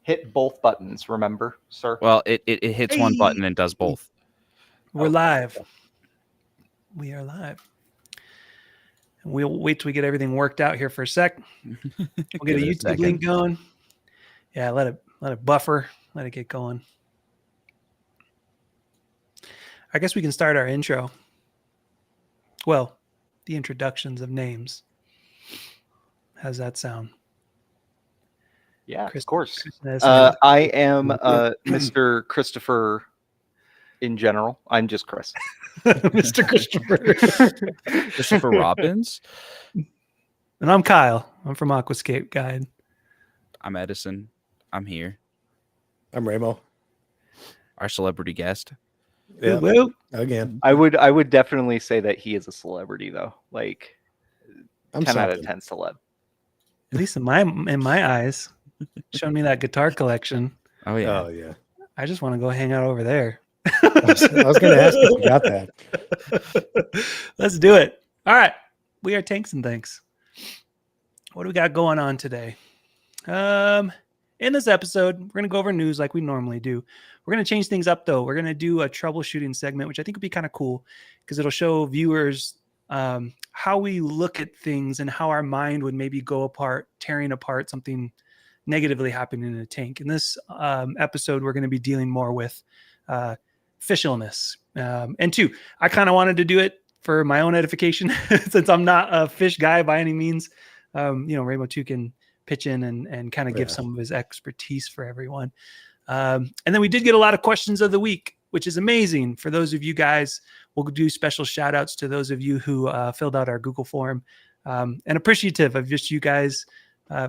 hit both buttons, remember, sir? Well, it hits one button and does both. We're live. We are live. We'll wait till we get everything worked out here for a sec. We'll get a YouTube link going. Yeah, let it buffer. Let it get going. I guess we can start our intro. Well, the introductions of names. How's that sound? Yeah, of course. I am Mr. Christopher in general. I'm just Chris. Mr. Christopher. Christopher Robbins. And I'm Kyle. I'm from Aquascape Guide. I'm Edison. I'm here. I'm Remo. Our celebrity guest. Yeah, again. I would definitely say that he is a celebrity, though. Like, I'm 10 out of 10 celeb. At least in my eyes, showing me that guitar collection. Oh yeah. Oh yeah. I just want to go hang out over there. I was going to ask if you got that. Let's do it. All right. We are Tanks and Thanks. What do we got going on today? In this episode, we're going to go over news like we normally do. We're going to change things up, though. We're going to do a troubleshooting segment, which I think would be kind of cool because it'll show viewers how we look at things and how our mind would maybe go apart, tearing apart something negatively happening in a tank. In this episode, we're going to be dealing more with fish illness. And two, I kind of wanted to do it for my own edification since I'm not a fish guy by any means. Remo 2 can pitch in and kind of give some of his expertise for everyone. And then we did get a lot of questions of the week, which is amazing. For those of you guys, we'll do special shout outs to those of you who filled out our Google form, and appreciative of just you guys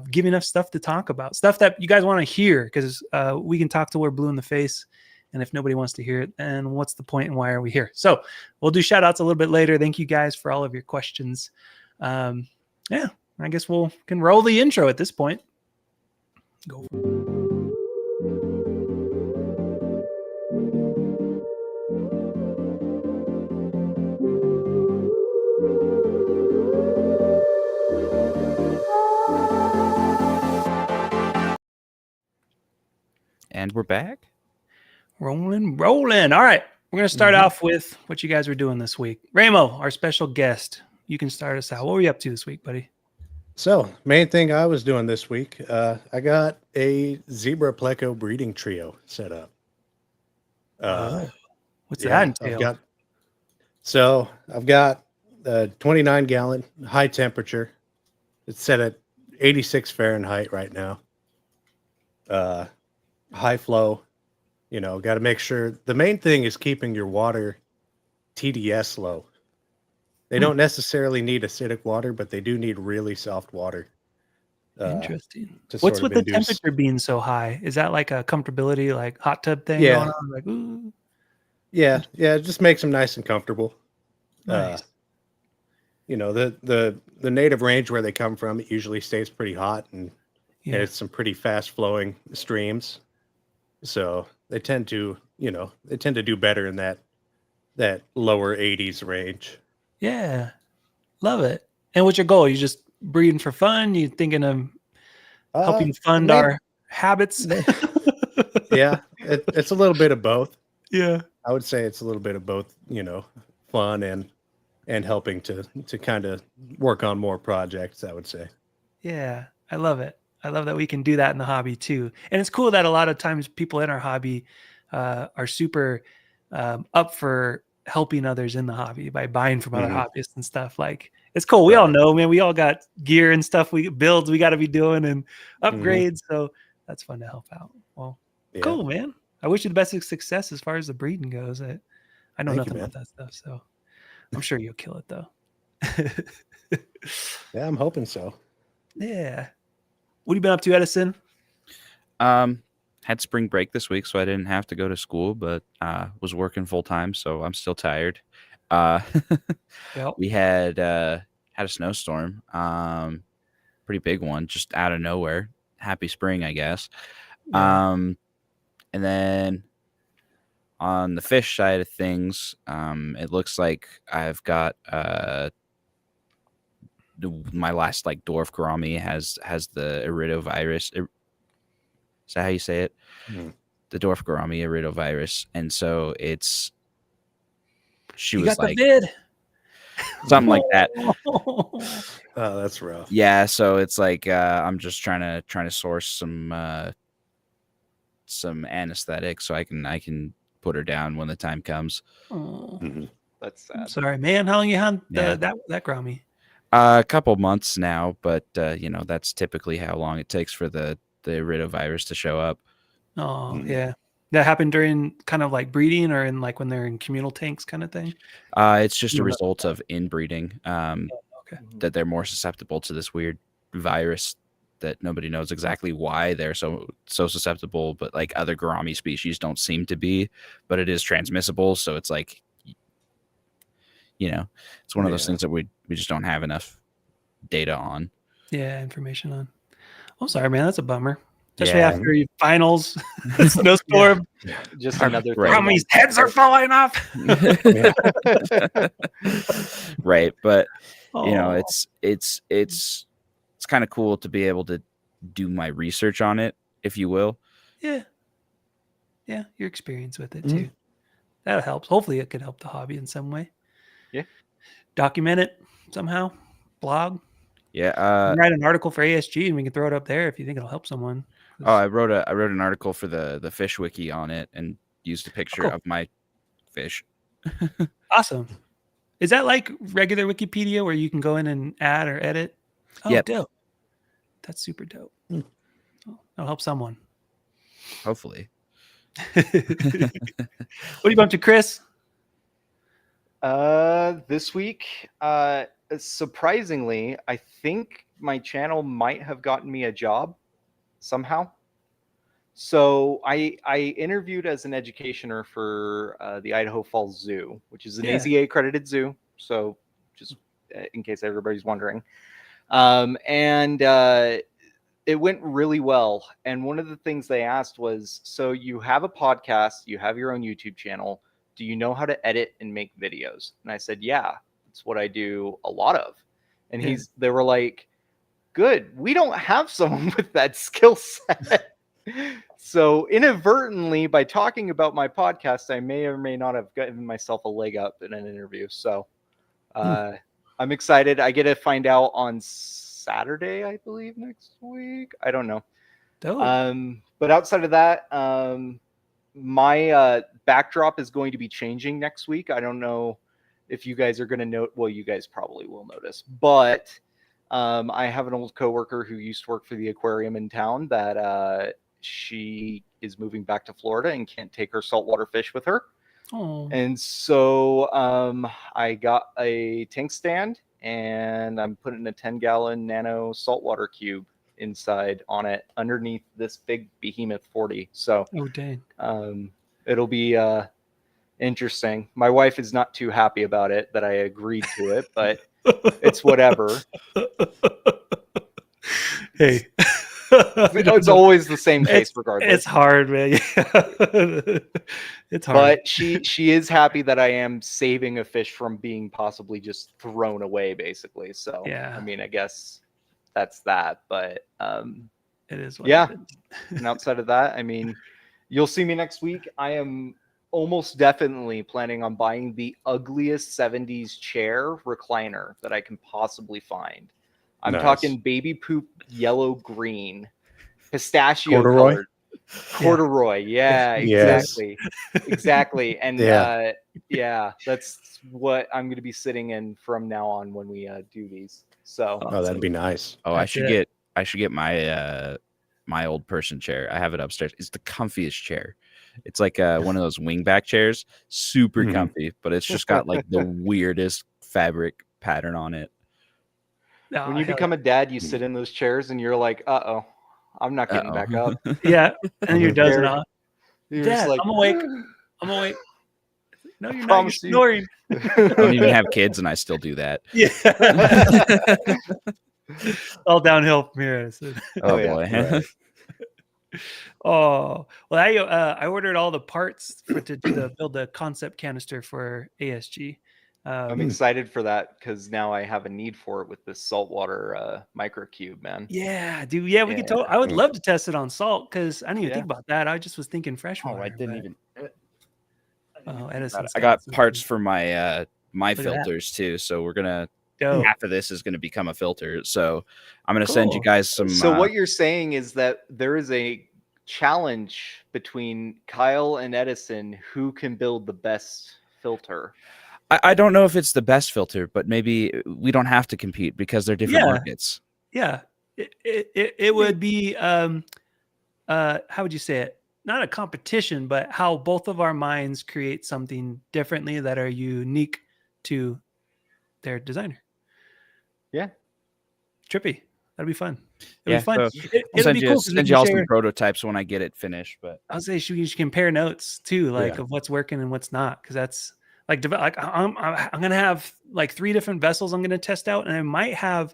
giving us stuff to talk about, stuff that you guys want to hear, because we can talk till we're blue in the face. And if nobody wants to hear it, then what's the point and why are we here? So we'll do shout outs a little bit later. Thank you guys for all of your questions. I guess can roll the intro at this point. Go. And we're back. Rolling. All right. We're going to start off with what you guys were doing this week. Remo, our special guest, you can start us out. What were you up to this week, buddy? So, main thing I was doing this week, I got a zebra pleco breeding trio set up. What's that entail? I've got a 29-gallon high temperature. It's set at 86 Fahrenheit right now. High flow. Got to make sure. The main thing is keeping your water TDS low. They don't necessarily need acidic water, but they do need really soft water. Interesting. What's with the temperature being so high? Is that like a comfortability, like hot tub thing going on? Like, ooh. Yeah. It just makes them nice and comfortable. Nice. The native range where they come from, it usually stays pretty hot and it's some pretty fast flowing streams. So they tend to do better in that lower 80s range. Yeah. Love it. And what's your goal? You just breeding for fun? You thinking of helping fund our habits? Yeah, it's a little bit of both. Yeah. I would say it's a little bit of both, fun and helping to kind of work on more projects, I would say. Yeah, I love it. I love that we can do that in the hobby too. And it's cool that a lot of times people in our hobby are super up for helping others in the hobby by buying from other hobbyists and stuff. Like, it's cool. We all know, man, we all got gear and stuff, we got to be doing and upgrades. So that's fun to help out. Well, cool, man. I wish you the best of success as far as the breeding goes. I know nothing about that stuff, so I'm sure you'll kill it though. Yeah, I'm hoping so. Yeah. What have you been up to, Edison? Had spring break this week, so I didn't have to go to school, but was working full time, so I'm still tired. We had a snowstorm, pretty big one, just out of nowhere. Happy spring, I guess. Yeah. And then on the fish side of things, it looks like I've got my last dwarf gourami has the iridovirus. Is that how you say it? Hmm. The dwarf gourami iridovirus. And so she You was got the like vid. something like that. Oh, that's rough. Yeah, so it's like I'm just trying to source some anesthetic so I can put her down when the time comes. Oh, That's sad. I'm sorry, man. How long you had Yeah. that Grammy? A couple months now, but that's typically how long it takes for the iridovirus to show up. Oh, yeah. That happened during kind of like breeding or in like when they're in communal tanks kind of thing? It's just a result of inbreeding. Okay. That they're more susceptible to this weird virus that nobody knows exactly why they're so susceptible, but like other gourami species don't seem to be, but it is transmissible. So it's like, it's one of those things that we just don't have enough data on. Yeah, information on. I'm sorry, man. That's a bummer. Especially Yeah. after your finals, snowstorm. Just another thing. Grammy's heads are falling off. Right, but Oh, it's kind of cool to be able to do my research on it, if you will. yeah. Your experience with it too. That helps. Hopefully, it could help the hobby in some way. Yeah. Document it somehow. Blog. Yeah. Write an article for ASG, and we can throw it up there if you think it'll help someone. Oh, I wrote an article for the fish wiki on it and used a picture of my fish. Awesome. Is that like regular Wikipedia where you can go in and add or edit? Oh, Yep. dope. That's super dope. Oh, that'll help someone. Hopefully. What are you going to, Chris? This week, surprisingly, I think my channel might have gotten me a job somehow. So I interviewed as an educationer for the Idaho Falls Zoo, which is an AZA accredited zoo. So just in case everybody's wondering. And it went really well. And one of the things they asked was, so you have a podcast, you have your own YouTube channel. Do you know how to edit and make videos? And I said, yeah, that's what I do a lot of. And they were like, good. We don't have someone with that skill set. So inadvertently, by talking about my podcast, I may or may not have gotten myself a leg up in an interview. So I'm excited. I get to find out on Saturday, I believe, next week. I don't know. Dope. But outside of that, my backdrop is going to be changing next week. I don't know if you guys are going to note. Well, you guys probably will notice. But I have an old coworker who used to work for the aquarium in town that she is moving back to Florida and can't take her saltwater fish with her. Oh. And so I got a tank stand and I'm putting a 10-gallon nano saltwater cube inside on it underneath this big behemoth 40. So dang. It'll be interesting. My wife is not too happy about it that I agreed to it, but it's whatever. Hey. It's always the same case regardless. It's hard, man. It's hard. But she is happy that I am saving a fish from being possibly just thrown away, basically. So yeah. I mean, I guess that's that. But it is what yeah. it is. And outside of that, I mean, you'll see me next week. I am almost definitely planning on buying the ugliest 70s chair recliner that I can possibly find. I'm talking baby poop yellow green, pistachio colored. Corduroy. Yeah, exactly. Exactly. And that's what I'm going to be sitting in from now on when we do these. So that'd be nice. I should get my my old person chair. I have it upstairs. It's the comfiest chair. It's like one of those wingback chairs, super comfy, but it's just got like the weirdest fabric pattern on it. When you become a dad, you sit in those chairs and you're like, uh-oh, I'm not getting back up. Yeah. And you're dozing off. Dad, like, I'm awake. No, you're not. You're snoring. I don't even have kids and I still do that. Yeah. All downhill from here. Oh boy. Right. Oh, well, I ordered all the parts to build the concept canister for ASG. I'm excited for that because now I have a need for it with this saltwater microcube, man. Yeah, dude. Yeah, we could. I would love to test it on salt because I didn't even think about that. I just was thinking freshwater. Oh, I didn't even. Oh, Edison's I got some parts things. for my my Look at that. filters too, so we're gonna Dope. half of this is gonna become a filter. So I'm gonna send you Cool. guys some. So what you're saying is that there is a challenge between Kyle and Edison who can build the best filter. I don't know if it's the best filter, but maybe we don't have to compete because they're different markets. Yeah, it would be how would you say it? Not a competition, but how both of our minds create something differently that are unique to their designer. Yeah, trippy. That'd be fun. Yeah, It'd be fun. so It'll be cool. 'Cause we send can you all share- some prototypes when I get it finished. But I'll say we should compare notes too, like Yeah. of what's working and what's not, because that's like I'm gonna have like 3 different vessels I'm gonna test out, and I might have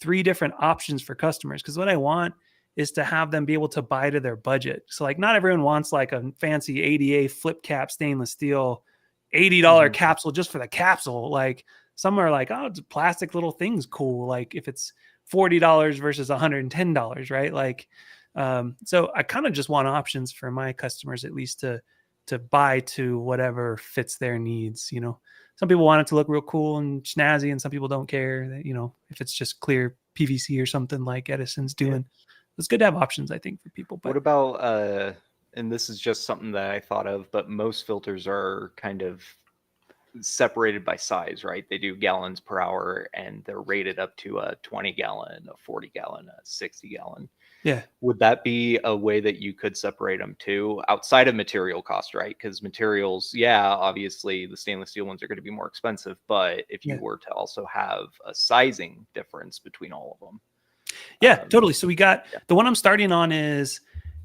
3 different options for customers, because what I want is to have them be able to buy to their budget. So like not everyone wants like a fancy ADA flip cap stainless steel $80 capsule just for the capsule. Like some are like, oh, it's a plastic little thing's cool. Like if it's $40 versus $110, right? Like so I kind of just want options for my customers at least to buy to whatever fits their needs. You know, some people want it to look real cool and snazzy, and some people don't care that, you know, if it's just clear PVC or something like Edison's doing. It's good to have options, I think, for people. But what about and this is just something that I thought of, but most filters are kind of separated by size, right? They do gallons per hour and they're rated up to a 20 gallon, a 40 gallon, a 60 gallon. Yeah. Would that be a way that you could separate them too, outside of material cost, right? Because materials, obviously the stainless steel ones are going to be more expensive, but if you were to also have a sizing difference between all of them. Yeah, totally. So we got the one I'm starting on is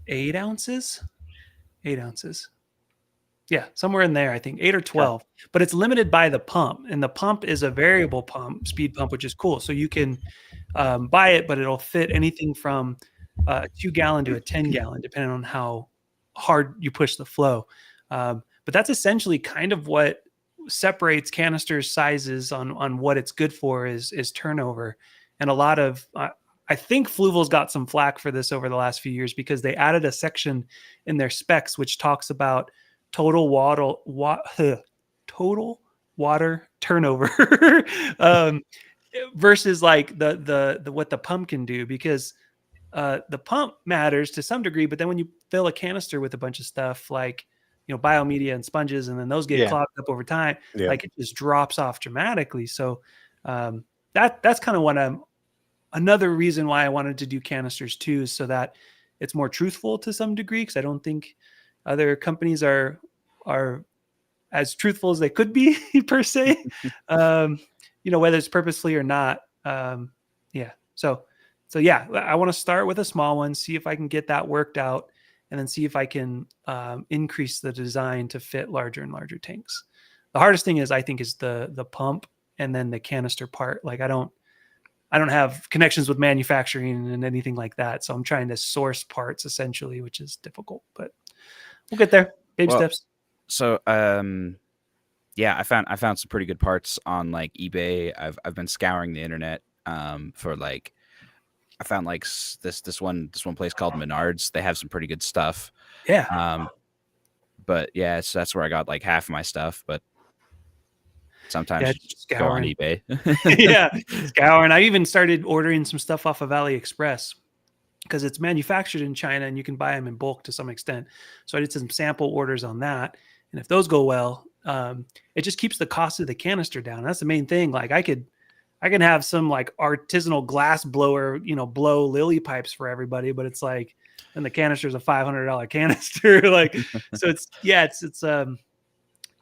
8 ounces. 8 ounces. Yeah, somewhere in there, I think 8 or 12, but it's limited by the pump, and the pump is a variable pump, speed pump, which is cool. So you can buy it, but it'll fit anything from a 2 gallon to a 10 gallon, depending on how hard you push the flow. But that's essentially kind of what separates canisters sizes on what it's good for is turnover. And a lot of, I think Fluval's got some flack for this over the last few years because they added a section in their specs which talks about total water turnover versus like the what the pump can do, because the pump matters to some degree, but then when you fill a canister with a bunch of stuff like, you know, biomedia and sponges, and then those get clogged up over time, like it just drops off dramatically. So that's kind of what another reason why I wanted to do canisters too, so that it's more truthful to some degree, because I don't think other companies are as truthful as they could be per se. You know, whether it's purposely or not. So yeah, I want to start with a small one, see if I can get that worked out, and then see if I can increase the design to fit larger and larger tanks. The hardest thing I think is the pump and then the canister part. Like I don't have connections with manufacturing and anything like that. So I'm trying to source parts essentially, which is difficult, but we'll get there. Baby steps. So, yeah, I found some pretty good parts on like eBay. I've been scouring the internet for like, I found like this one place called Menards. They have some pretty good stuff. Yeah. But yeah, so that's where I got like half of my stuff. But sometimes you just go on eBay. Yeah, scouring. I even started ordering some stuff off of AliExpress because it's manufactured in China and you can buy them in bulk to some extent. So I did some sample orders on that, and if those go well, it just keeps the cost of the canister down. That's the main thing. Like I can have some like artisanal glass blower, you know, blow lily pipes for everybody, but it's like, and the canister is a $500 canister. Like, so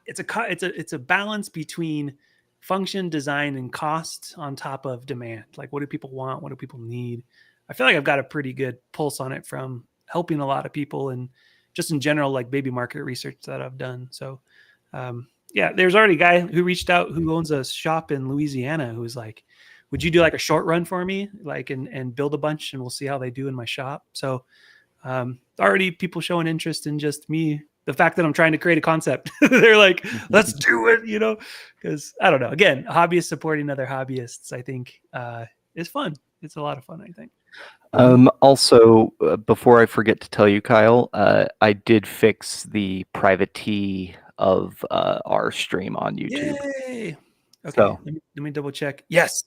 it's a balance between function, design, and cost on top of demand. Like, what do people want? What do people need? I feel like I've got a pretty good pulse on it from helping a lot of people and just in general, like baby market research that I've done. So, yeah, there's already a guy who reached out who owns a shop in Louisiana who's like, would you do like a short run for me? Like, and build a bunch and we'll see how they do in my shop. So, already people showing interest in just me the fact that I'm trying to create a concept. They're like, let's do it, because I don't know. Again, hobbyists supporting other hobbyists, I think, is fun. It's a lot of fun, I think. Also, before I forget to tell you, Kyle, I did fix the private key of our stream on YouTube. Yay! Okay, So- let me double check. Yes,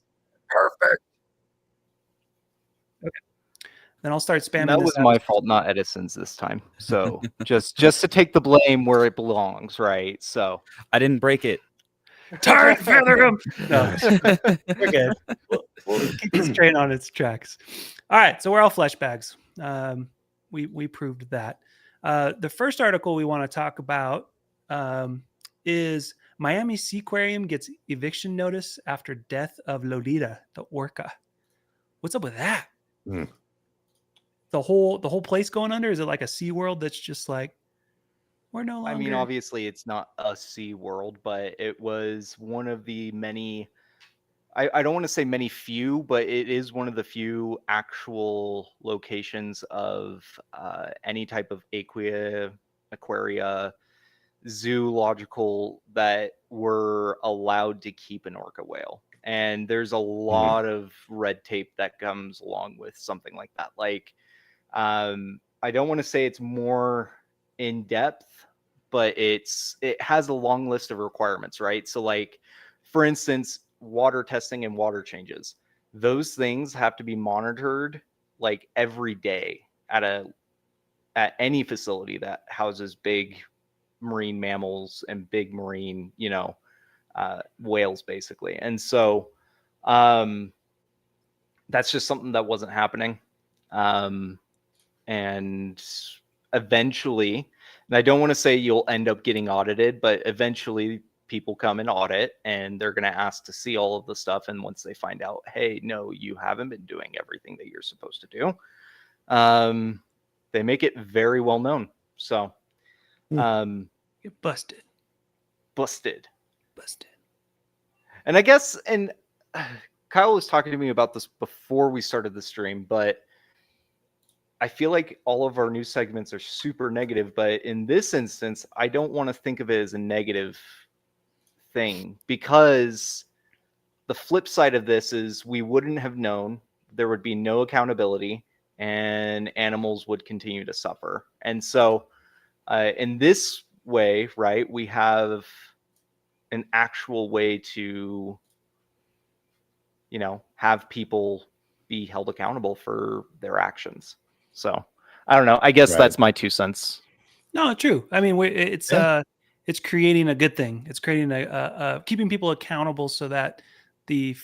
perfect. Okay, then I'll start spamming. And that this was out. my fault, not Edison's this time. So just to take the blame where it belongs, right? So I didn't break it. Tar and feather him. No, we're good. We'll keep this train on its tracks. All right, so we're all flesh bags. We proved that. The first article we want to talk about is Miami Seaquarium gets eviction notice after death of Lolita, the orca. What's up with that? Hmm. The whole place going under? Is it like a SeaWorld that's just like, we're no longer... I mean, obviously it's not a Sea World, but it was one of the many, I don't want to say many few, but it is one of the few actual locations of any type of aquaria, zoological that were allowed to keep an orca whale. And there's a lot of red tape that comes along with something like that. Like, I don't want to say it's more in depth, but it has a long list of requirements, right? So like, for instance, water testing and water changes. Those things have to be monitored like every day at any facility that houses big marine mammals and big marine, whales basically. And so that's just something that wasn't happening. And eventually, and I don't want to say you'll end up getting audited, but eventually people come and audit and they're going to ask to see all of the stuff. And once they find out, hey, no, you haven't been doing everything that you're supposed to do, they make it very well known. So Get busted. And I guess, and Kyle was talking to me about this before we started the stream, but I feel like all of our news segments are super negative, but in this instance, I don't want to think of it as a negative thing, because the flip side of this is we wouldn't have known, there would be no accountability, and animals would continue to suffer. And so in this way, right, we have an actual way to, have people be held accountable for their actions. So I don't know. I guess that's my 2 cents. No, true. I mean, it's creating a good thing. It's creating a keeping people accountable so that the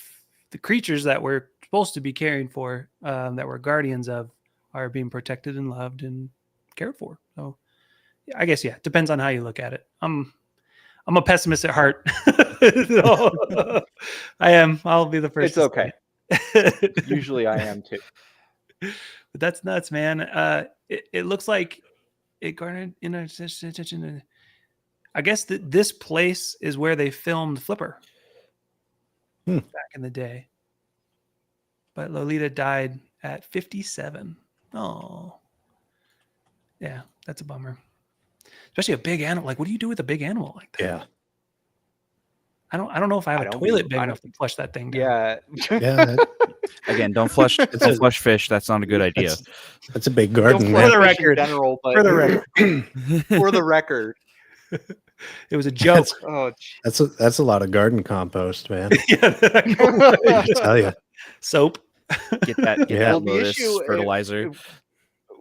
creatures that we're supposed to be caring for, that we're guardians of, are being protected and loved and cared for. So I guess, yeah, it depends on how you look at it. I'm a pessimist at heart. So, I am. I'll be the first. It's okay. Usually I am too. But that's nuts, man. It looks like it garnered attention. I guess that this place is where they filmed Flipper back in the day. But Lolita died at 57. Oh, yeah, that's a bummer. Especially a big animal. Like, what do you do with a big animal like that? Yeah. I don't know if I have a toilet big enough to flush that thing down. Yeah. Yeah. Again, don't flush. Don't flush fish. That's not a good idea. That's a big garden. For For the the record. general, but For the record. for the record. It was a joke. Oh, That's a lot of garden compost, man. Yeah, I know. I tell you. Soap. Get that Well, the Lotus issue, fertilizer.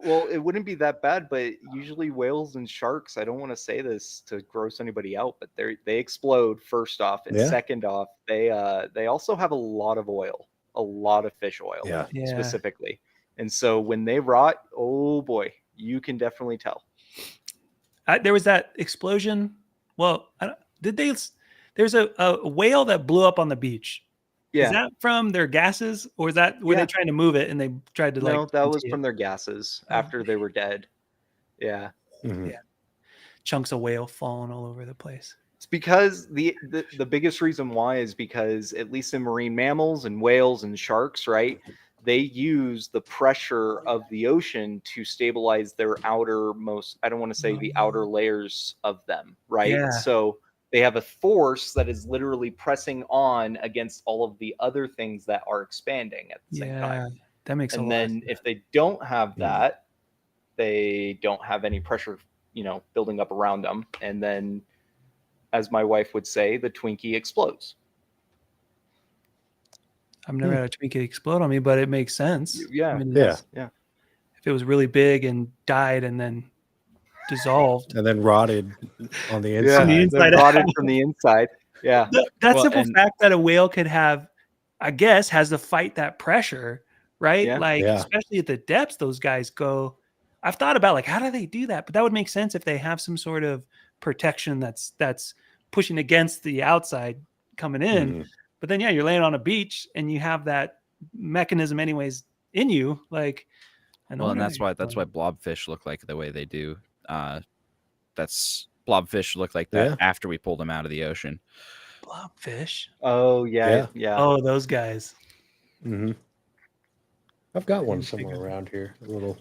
it wouldn't be that bad, but usually whales and sharks, I don't want to say this to gross anybody out, but they explode first off, and second off, they also have a lot of oil, a lot of fish oil, specifically. And so when they rot, oh boy, you can definitely tell. There was that explosion. Well, there's a whale that blew up on the beach. Yeah. Is that from their gases, or is that were they trying to move it and they tried to No, that was from their gases after they were dead. Yeah. Mhm. Yeah. Chunks of whale falling all over the place. It's because the biggest reason why is because, at least in marine mammals and whales and sharks, right, they use the pressure of the ocean to stabilize their outermost, I don't want to say the outer layers of them, right? Yeah. So they have a force that is literally pressing on against all of the other things that are expanding at the same time. That makes a And lot of then sense. if they don't have that, they don't have any pressure, building up around them. And then, as my wife would say, the Twinkie explodes. I've never had a Twinkie explode on me, but it makes sense. Yeah. I mean, Yeah. Yeah. if it was really big and died and then dissolved. And then rotted on the Yeah. inside. the They're inside rotted out. from the inside. Yeah. That Well, simple and- fact that a whale could have, I guess, has to fight that pressure, right? Yeah. Like, Yeah. especially at the depths those guys go. I've thought about like, how do they do that? But that would make sense if they have some sort of protection that's pushing against the outside coming in. Mhm. But then, yeah, you're laying on a beach and you have that mechanism anyways in you. Like, Well, and that's why blobfish look like the way they do. That's blobfish look like that Yeah. after we pull them out of the ocean. blobfish. Oh, yeah. Yeah. Yeah. Oh, those guys. Mhm. I've got one Didn't think somewhere of it. around here. A little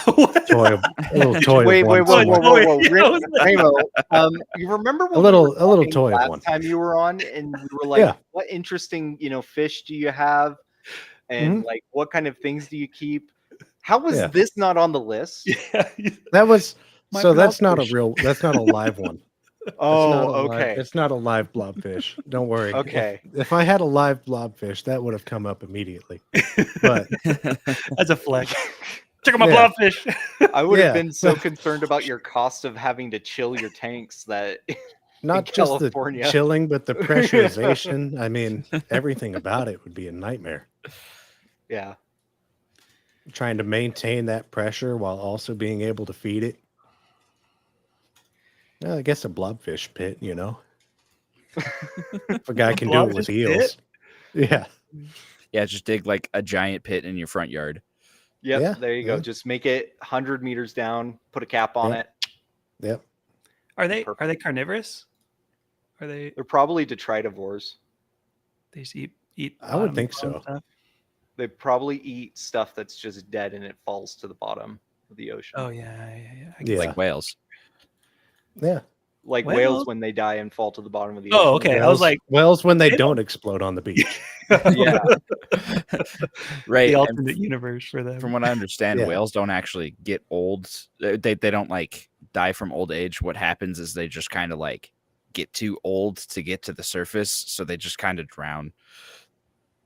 What? toy. A little toy. Wait, of wait, one whoa, whoa, somewhere. whoa, whoa. I was like- Remo, you remember when A little we were talking toy of last one. time you were on, and we were like, Yeah. what interesting, fish do you have? And like, what kind of things do you keep? How was Yeah. this not on the list? Yeah. That was My so. That's not a blobfish. real. That's not a live one. Oh, It's not a okay. Live, it's not a live blobfish. Don't worry. Okay. If I had a live blobfish, that would have come up immediately. But That's a flex. Check out my Yeah. blobfish. I would have Yeah. been so concerned about your cost of having to chill your tanks that not just the California. chilling, but the pressurization. I mean, everything about it would be a nightmare. yeah. Trying to maintain that pressure while also being able to feed it. Well, I guess a blobfish pit, If a guy can do it with blobfish eels. Yeah. Yeah, just dig like a giant pit in your front yard. Yep. Yeah, There you go. yeah. Just make it 100 meters down, put a cap on Yeah. it. Yep. Are they Perfect. carnivorous? Are they They're probably detritivores. they just eat I would bottom think bottom so. stuff? They probably eat stuff that's just dead and it falls to the bottom of the ocean. Oh yeah. I Yeah. Like whales. Yeah. Like Whales? whales when they die and fall to the bottom of the ocean. Oh, okay. I was like, Whales when they they don't explode on the beach. Yeah. Right. the and alternate universe for them. from what I understand, Yeah. whales don't actually get old. They don't like die from old age. What happens is they just kind of like get too old to get to the surface, so they just kind of drown.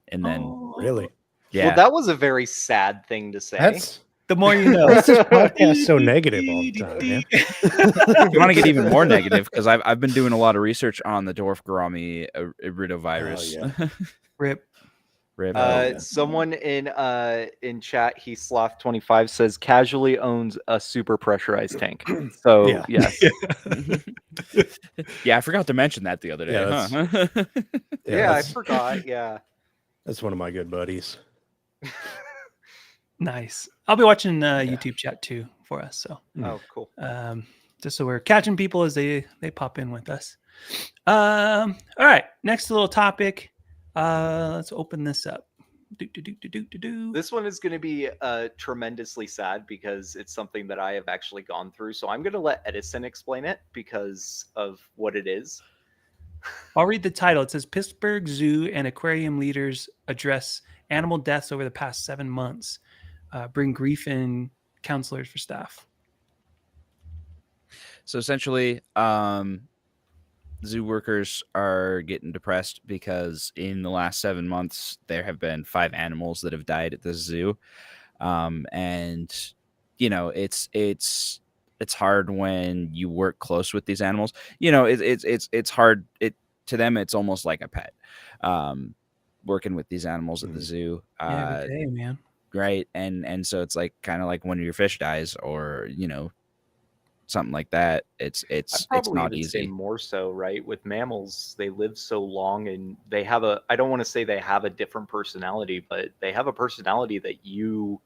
And then Oh, Really? yeah, Well, that was a very sad thing to say. That's the more you know. why is this podcast so negative all the time, man? if you want to get even more negative, because I've been doing a lot of research on the dwarf gourami iridovirus. Rip. Rip. yeah. Someone in chat, he sloth 25 says casually owns a super pressurized tank. So Yeah. yes, Yeah, I forgot to mention that the other day. Yeah, huh? yeah, I that's, forgot. Yeah, that's one of my good buddies. Nice. I'll be watching YouTube chat too for us. So oh cool. just so we're catching people as they pop in with us. All right. Next little topic. Let's open this up. This one is going to be tremendously sad because it's something that I have actually gone through. So I'm going to let Edison explain it because of what it is. I'll read the title. It says Pittsburgh Zoo and aquarium leaders address animal deaths over the past 7 months. Bring grief in counselors for staff. So essentially, zoo workers are getting depressed because in the last 7 months there have been 5 animals that have died at the zoo, and it's hard when you work close with these animals. It's hard. To them it's almost like a pet, working with these animals at the zoo. Yeah, good day, man. Right, and so it's like kind of like when your fish dies or something like that. It's Probably not even say easy. more so, right? With mammals, they live so long and they have I don't want to say they have a different personality, but they have a personality that you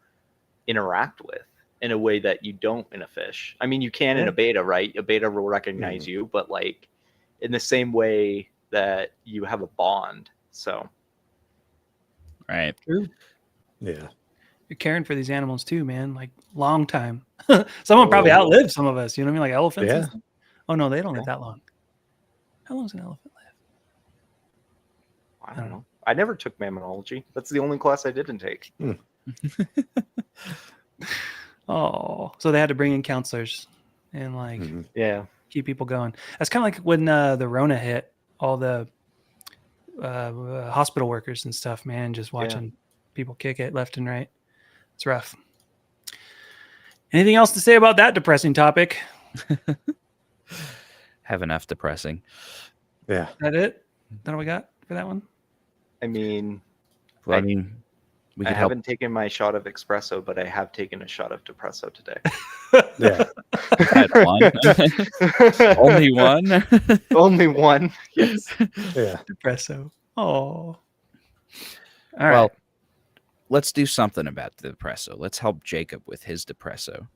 interact with in a way that you don't in a fish. I mean, you can in a beta, right? A beta will recognize you, but like in the same way that you have a bond. So Right. True. Yeah. You're caring for these animals too, man. Like long time. Someone probably outlived some of us. You know what I mean? Like elephants. Yeah. And stuff. Oh no, they don't live that long. How long does an elephant live? I don't know. I never took mammonology. That's the only class I didn't take. Oh, so they had to bring in counselors and like Yeah. keep people going. That's kind of like when the Rona hit, all the hospital workers and stuff, man, just watching people kick it left and right. It's rough. Anything else to say about that depressing topic? Have enough depressing. Yeah. Is that it? That all we got for that one? I mean, Well, I mean, we I could help. haven't taken my shot of espresso, but I have taken a shot of depresso today. Yeah. Had one. Only one. Only one. Yes. Yeah. Depresso. Oh. All right. Well, let's do something about the depresso. Let's help Jacob with his depresso.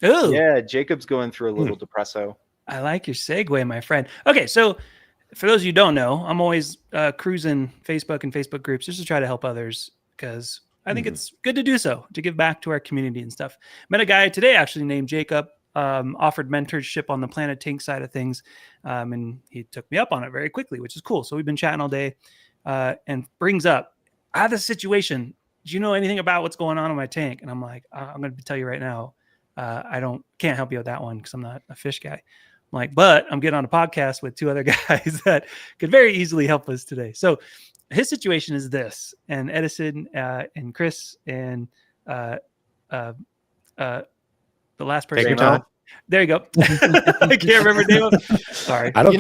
Ooh. Yeah, Jacob's going through a little depresso. I like your segue, my friend. Okay, so for those of you who don't know, I'm always cruising Facebook and Facebook groups just to try to help others because I think it's good to do so, to give back to our community and stuff. Met a guy today actually named Jacob, offered mentorship on the Planet Tank side of things, and he took me up on it very quickly, which is cool. So we've been chatting all day and brings up, I have this situation. Do you know anything about what's going on in my tank? And I'm like, I'm going to tell you right now, can't help you with that one because I'm not a fish guy. I'm like, but I'm getting on a podcast with two other guys that could very easily help us today. So his situation is this, and Edison and Chris and the last person. Take your time. There you go. I can't remember name of. Sorry. I don't.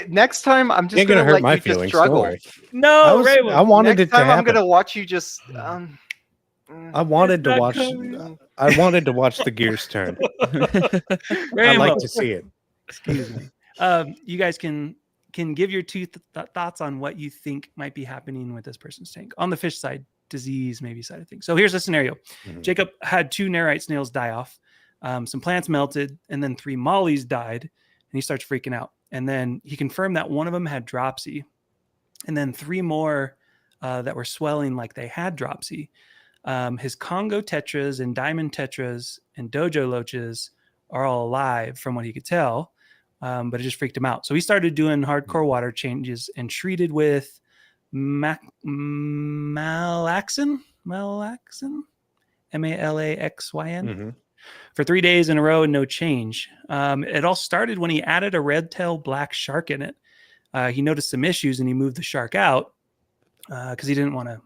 Next time I'm just ain't gonna gonna hurt let my you just feelings. Don't struggle. worry. No, Remo. I wanted Next it to time I'm happen. gonna watch you just. I wanted to not watch. coming. I wanted to watch the gears turn. I Remo. like to see it. Excuse me. You guys can give your two thoughts on what you think might be happening with this person's tank on the fish side, disease maybe side of things. So here's the scenario. Jacob had 2 Nerite snails die off. Some plants melted, and then 3 mollies died, and he starts freaking out. And then he confirmed that one of them had dropsy, and then 3 more that were swelling like they had dropsy. His Congo tetras and diamond tetras and dojo loaches are all alive from what he could tell, but it just freaked him out. So he started doing hardcore water changes and treated with malaxin, Malaxyn, for 3 days in a row and no change. It all started when he added a red-tailed black shark in it. He noticed some issues and he moved the shark out because he didn't want to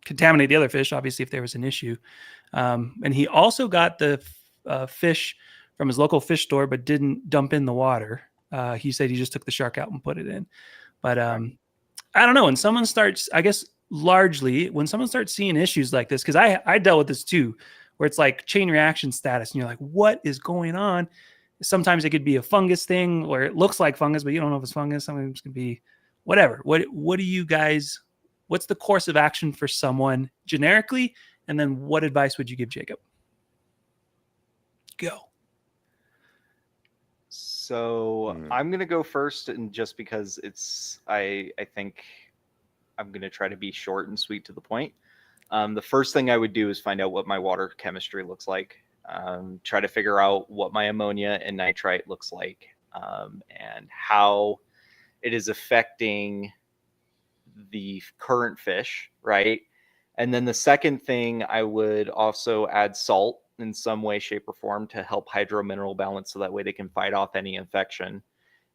contaminate the other fish, obviously, if there was an issue. And he also got the fish from his local fish store, but didn't dump in the water. He said he just took the shark out and put it in. But I don't know. When someone starts, I guess largely, when someone starts seeing issues like this, because I dealt with this too, where it's like chain reaction status, and you're like, what is going on? Sometimes it could be a fungus thing where it looks like fungus, but you don't know if it's fungus. Sometimes it could be whatever. What do you guys, what's the course of action for someone generically? And then what advice would you give Jacob? Go. So I'm gonna go first, and just because I think I'm gonna try to be short and sweet to the point. The first thing I would do is find out what my water chemistry looks like. Try to figure out what my ammonia and nitrite looks like, and how it is affecting the current fish, right? And then the second thing, I would also add salt in some way, shape, or form to help hydromineral balance, so that way they can fight off any infection.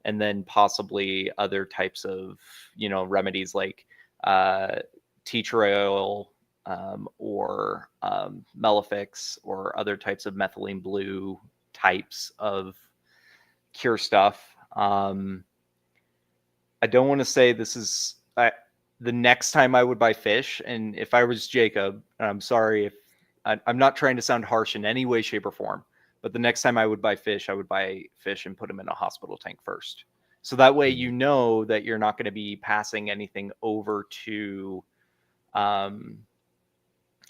And then possibly other types of, remedies like tea tree oil, or Melifix, or other types of methylene blue types of cure stuff. I don't want to say this is the next time I would buy fish, and if I was Jacob, and I'm sorry if I'm not trying to sound harsh in any way, shape, or form, but the next time I would buy fish and put them in a hospital tank first. So that way, you know that you're not going to be passing anything over to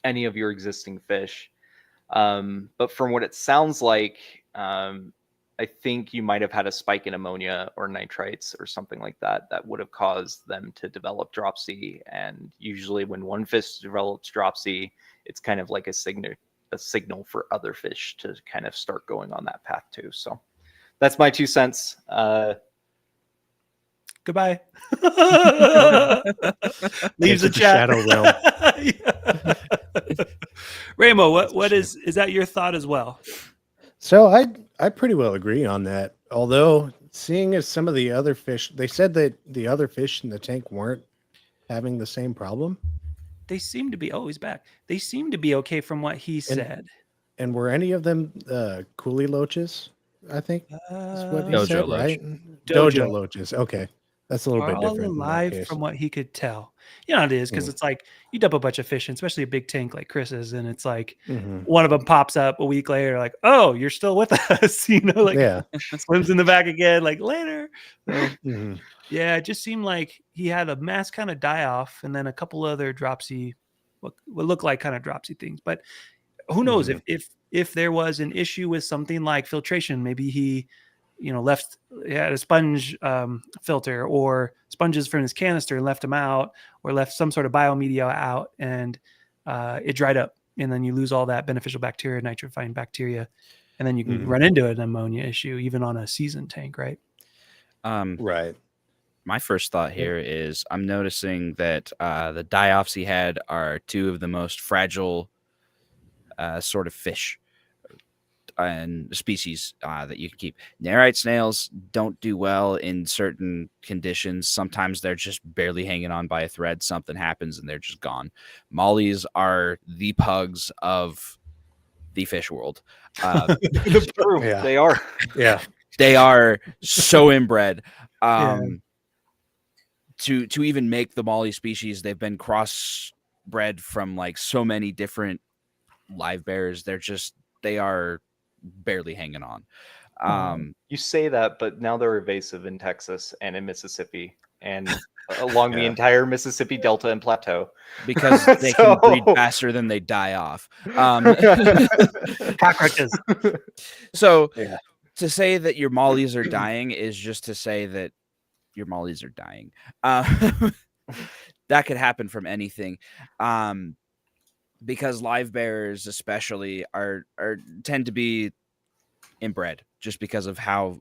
any of your existing fish. But from what it sounds like, I think you might have had a spike in ammonia or nitrites or something like that that would have caused them to develop dropsy. And usually when one fish develops dropsy, it's kind of like a signal for other fish to kind of start going on that path too. So that's my 2 cents. Goodbye. Leaves the Into the chat. shadow realm. Yeah. Remo, what is that your thought as well? So I pretty well agree on that. Although seeing as some of the other fish, they said that the other fish in the tank weren't having the same problem. They seem to be he's back. They seem to be okay from what he said. And were any of them coolie loaches? I think is what he Dojo said, loach. right? Dojo. Loaches. Okay, that's a little Are bit all different in that alive case. from what he could tell. You know how it is, because it's like you dump a bunch of fish in, especially a big tank like Chris's, and it's like one of them pops up a week later, like, oh, you're still with us, like Yeah. swims in the back again, like later. So, Mhm. yeah, it just seemed like he had a mass kind of die off, and then a couple other dropsy, what look like kind of dropsy things. But who knows if there was an issue with something like filtration, maybe he had a sponge filter or sponges from his canister and left them out, or left some sort of biomedia out, and it dried up, and then you lose all that beneficial bacteria, nitrifying bacteria, and then you can run into an ammonia issue even on a seasoned tank, right? Right. My first thought here is I'm noticing that the die-offs he had are two of the most fragile sort of fish and species that you can keep. Narite snails don't do well in certain conditions. Sometimes they're just barely hanging on by a thread. Something happens and they're just gone. Mollies are the pugs of the fish world. True, Yeah. they are. Yeah. They are so inbred. Yeah. To even make the molly species, they've been crossbred from like so many different live bears. They are barely hanging on. You say that, but now they're evasive in Texas and in Mississippi and along the entire Mississippi Delta and Plateau. Because they can breed faster than they die off. Cockroaches. So to say that your mollies are dying is just to say that your mollies are dying. That could happen from anything. Because live bearers especially tend to be inbred just because of how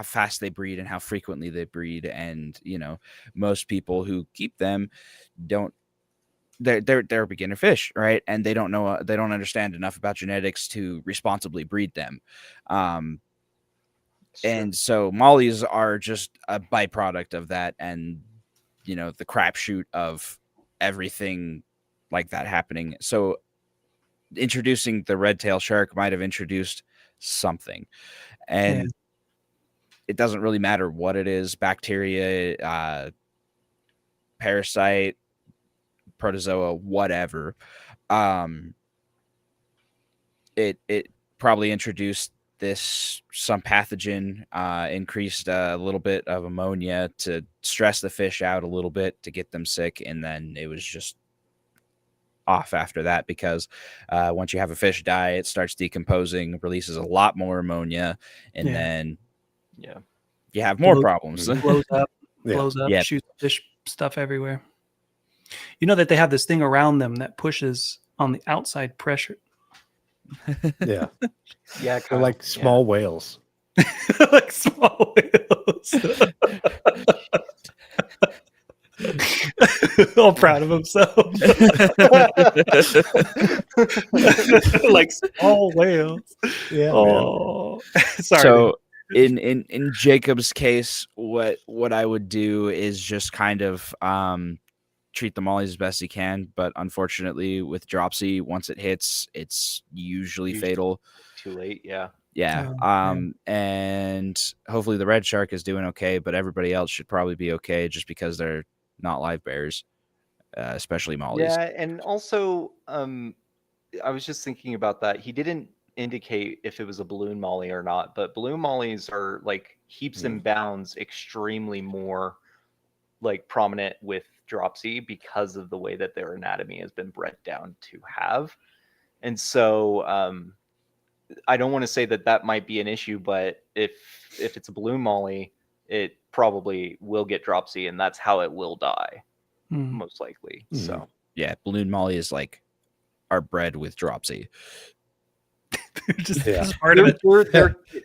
fast they breed and how frequently they breed. And most people who keep them they're beginner fish, right? And they don't understand enough about genetics to responsibly breed them. And so mollies are just a byproduct of that, and the crapshoot of everything like that happening. So introducing the red tail shark might have introduced something, and it doesn't really matter what it is: bacteria, parasite, protozoa, whatever. It probably introduced some pathogen, increased a little bit of ammonia to stress the fish out a little bit to get them sick, and then it was just off after that, because once you have a fish die, it starts decomposing, releases a lot more ammonia, and then you have more problems. Blows up, shoots fish stuff everywhere. You know that they have this thing around them that pushes on the outside pressure. Yeah. Yeah, they're like small whales. Like small whales. All proud of himself. Like small whales. Yeah. Oh, sorry. So in Jacob's case, what I would do is just kind of treat the mollies as best he can, but unfortunately with dropsy, once it hits, it's usually fatal. Too late. And hopefully the red shark is doing okay, but everybody else should probably be okay, just because they're not live bears, especially mollies. Yeah, and also I was just thinking about that. He didn't indicate if it was a balloon molly or not, but balloon mollies are like heaps and bounds extremely more like prominent with dropsy because of the way that their anatomy has been bred down to have. And so I don't want to say that might be an issue, but if it's a balloon molly, it probably will get dropsy, and that's how it will die, most likely. So yeah, balloon molly is like our bread with dropsy. just part of it.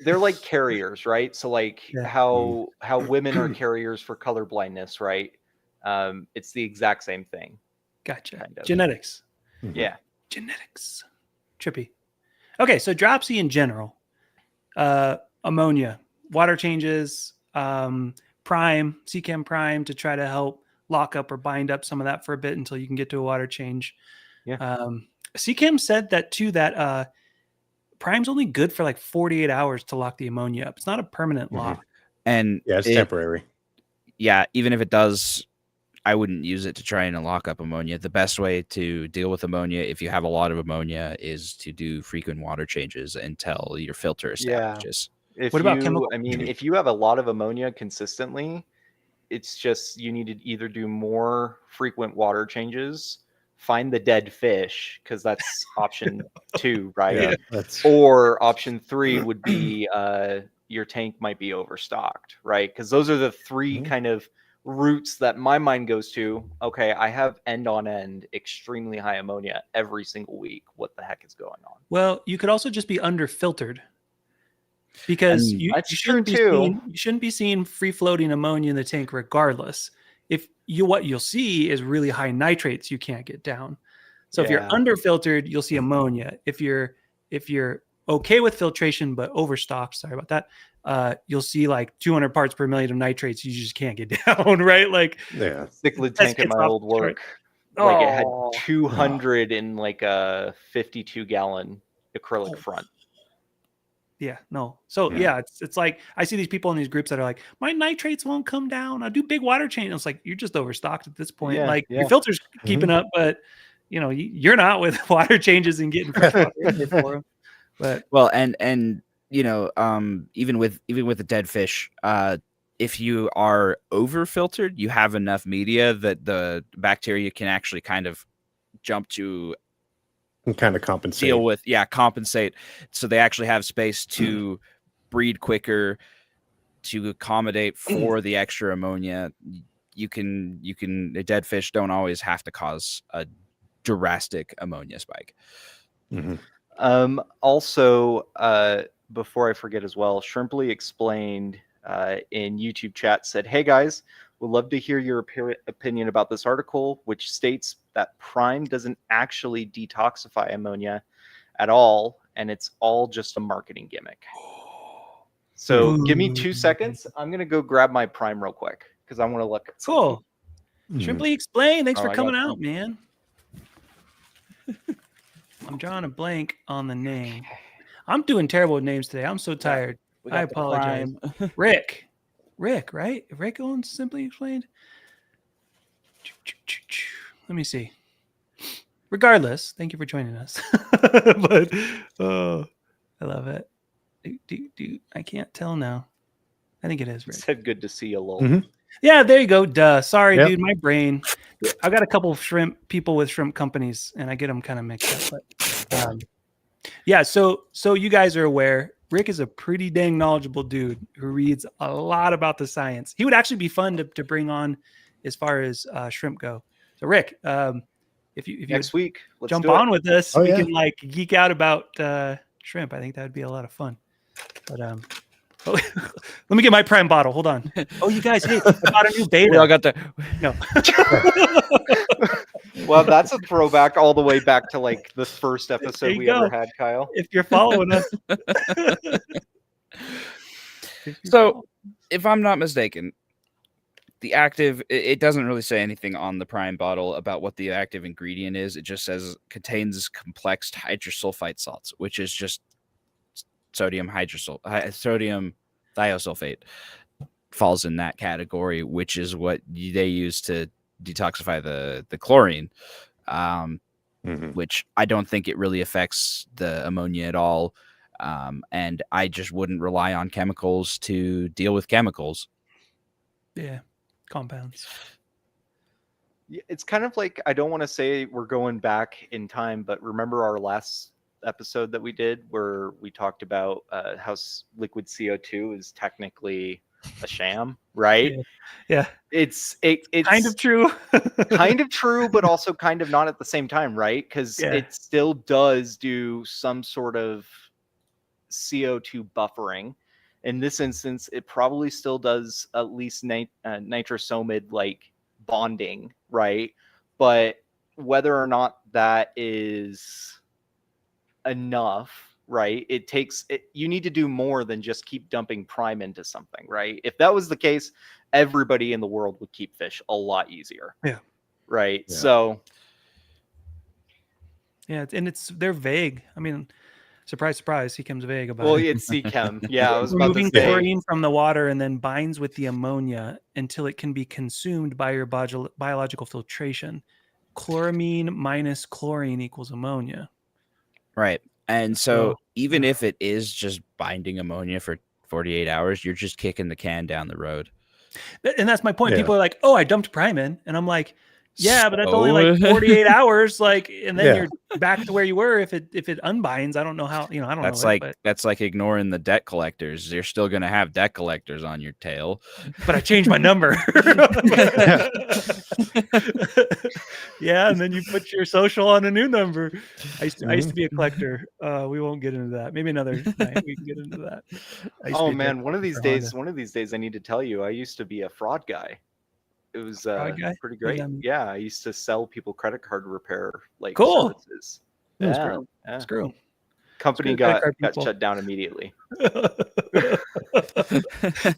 They're like carriers, right? So like how women are carriers for color blindness, right? It's the exact same thing. Gotcha. Kind of. Genetics. Yeah. Genetics. Trippy. Okay, so dropsy in general, ammonia, water changes, prime, CChem prime to try to help lock up or bind up some of that for a bit until you can get to a water change. Yeah. CChem said that too, that prime's only good for like 48 hours to lock the ammonia up. It's not a permanent lock. And Yeah, it's temporary. Yeah, even if it does, I wouldn't use it to try and lock up ammonia. The best way to deal with ammonia, if you have a lot of ammonia, is to do frequent water changes until your filter establishes. If What about you, chemical? I mean, if you have a lot of ammonia consistently, it's just you need to either do more frequent water changes, find the dead fish, because that's option 2, right? Yeah, that's Or option 3 would be your tank might be overstocked, right? Because those are the 3 kind of routes that my mind goes to. Okay, I have end on end extremely high ammonia every single week. What the heck is going on? Well, you could also just be under filtered, because you shouldn't be seeing free floating ammonia in the tank regardless. What you'll see is really high nitrates you can't get down. So if you're under filtered, you'll see ammonia. If you're okay with filtration but overstocked, sorry about that, you'll see like 200 parts per million of nitrates you just can't get down, right? Like cichlid tank at my old work, like it had 200 in like a 52-gallon acrylic front. Yeah, no. So it's like I see these people in these groups that are like, my nitrates won't come down. I do big water change. It's like you're just overstocked at this point. Your filter's keeping up, but you're not with water changes and getting fresh water in there for them. But well, and even with the dead fish, if you are over filtered, you have enough media that the bacteria can actually kind of jump to and kind of compensate. Compensate. So they actually have space to breed quicker, to accommodate for the extra ammonia. The dead fish don't always have to cause a drastic ammonia spike. Also, before I forget as well, Shrimply explained in YouTube chat, said, "Hey guys, would love to hear your opinion about this article, which states that prime doesn't actually detoxify ammonia at all, and it's all just a marketing gimmick." So give me 2 seconds. I'm going to go grab my prime real quick because I want to look. Cool. Shrimply explain. Thanks for coming out, man. I'm drawing a blank on the name. I'm doing terrible with names today. I'm so tired. I apologize. Rick, right? Rick owns Simply Explained. Let me see. Regardless, thank you for joining us. But I love it. I can't tell now. I think it is Rick. Said good to see you, Lowell. Yeah, there you go. Duh. Sorry, dude. My brain. I got a couple of people with shrimp companies, and I get them kind of mixed up. But so you guys are aware. Rick is a pretty dang knowledgeable dude who reads a lot about the science. He would actually be fun to bring on as far as shrimp go. So Rick, if you next week, let's jump on with us, we can like geek out about shrimp. I think that would be a lot of fun. But let me get my prime bottle. Hold on. Oh, you guys, hey, I bought a new beta. We all got the no. Well, that's a throwback all the way back to like the first episode we ever had, Kyle. If you're following us. So, if I'm not mistaken, the active, it doesn't really say anything on the prime bottle about what the active ingredient is. It just says contains complex hydrosulfite salts, which is just sodium thiosulfate falls in that category, which is what they use to detoxify the chlorine, which I don't think it really affects the ammonia at all. And I just wouldn't rely on chemicals to deal with chemicals. Yeah, compounds. It's kind of like, I don't want to say we're going back in time, but remember our last episode that we did where we talked about how liquid CO2 is technically a sham, right? Yeah. It's Kind of true. kind of true, but also kind of not at the same time, right? Because it still does do some sort of CO2 buffering. In this instance, it probably still does at least nitrosomid like bonding, right? But whether or not that is enough, right? It takes it, you need to do more than just keep dumping prime into something, right? If that was the case, everybody in the world would keep fish a lot easier. Yeah. Right. Yeah. So yeah, and they're vague. I mean, surprise, surprise, he comes vague about well, it. it's CChem. Yeah, I was about to Removing say. chlorine from the water and then binds with the ammonia until it can be consumed by your biological filtration. Chloramine minus chlorine equals ammonia. Right. And so So, even if it is just binding ammonia for 48 hours, you're just kicking the can down the road. And that's my point. Yeah. People are like, "Oh, I dumped prime in," and I'm like, "Yeah, but that's only So? like 48 hours. Like, and then Yeah. you're back to where you were. If it unbinds, I don't know how. I don't That's know. like But that's like ignoring the debt collectors. You're still gonna have debt collectors on your tail. I changed my number. Yeah, and then you put your social on a new number. I used to be a collector. We won't get into that. Maybe another night we can get into that. I used to Oh be a man, debt one of these collector days, I need to tell you, I used to be a fraud guy. It was Fraud guy? pretty great. Yeah. Yeah, I used to sell people credit card repair like Cool. services. Honda. Yeah, Screw 'em. yeah. Screw 'em. Company Screw credit got card people. shut down immediately. Did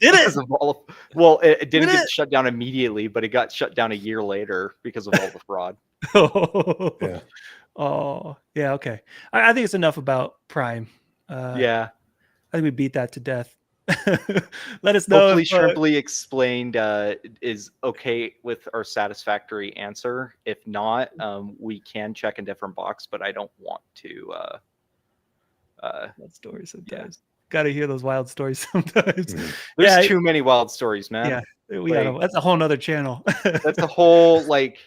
Because it? of all of, well, it didn't Did get it? shut down immediately, but it got shut down a year later because of all the fraud. Yeah. Oh, yeah. Okay. I think it's enough about Prime. Yeah. I think we beat that to death. Let us know. Hopefully, If, Shrimply Explained is okay with our satisfactory answer. If not, we can check a different box, but I don't want to. wild stories sometimes. Got to hear those wild stories sometimes. There's too many wild stories, man. Yeah, that's a whole nother channel. That's a whole like.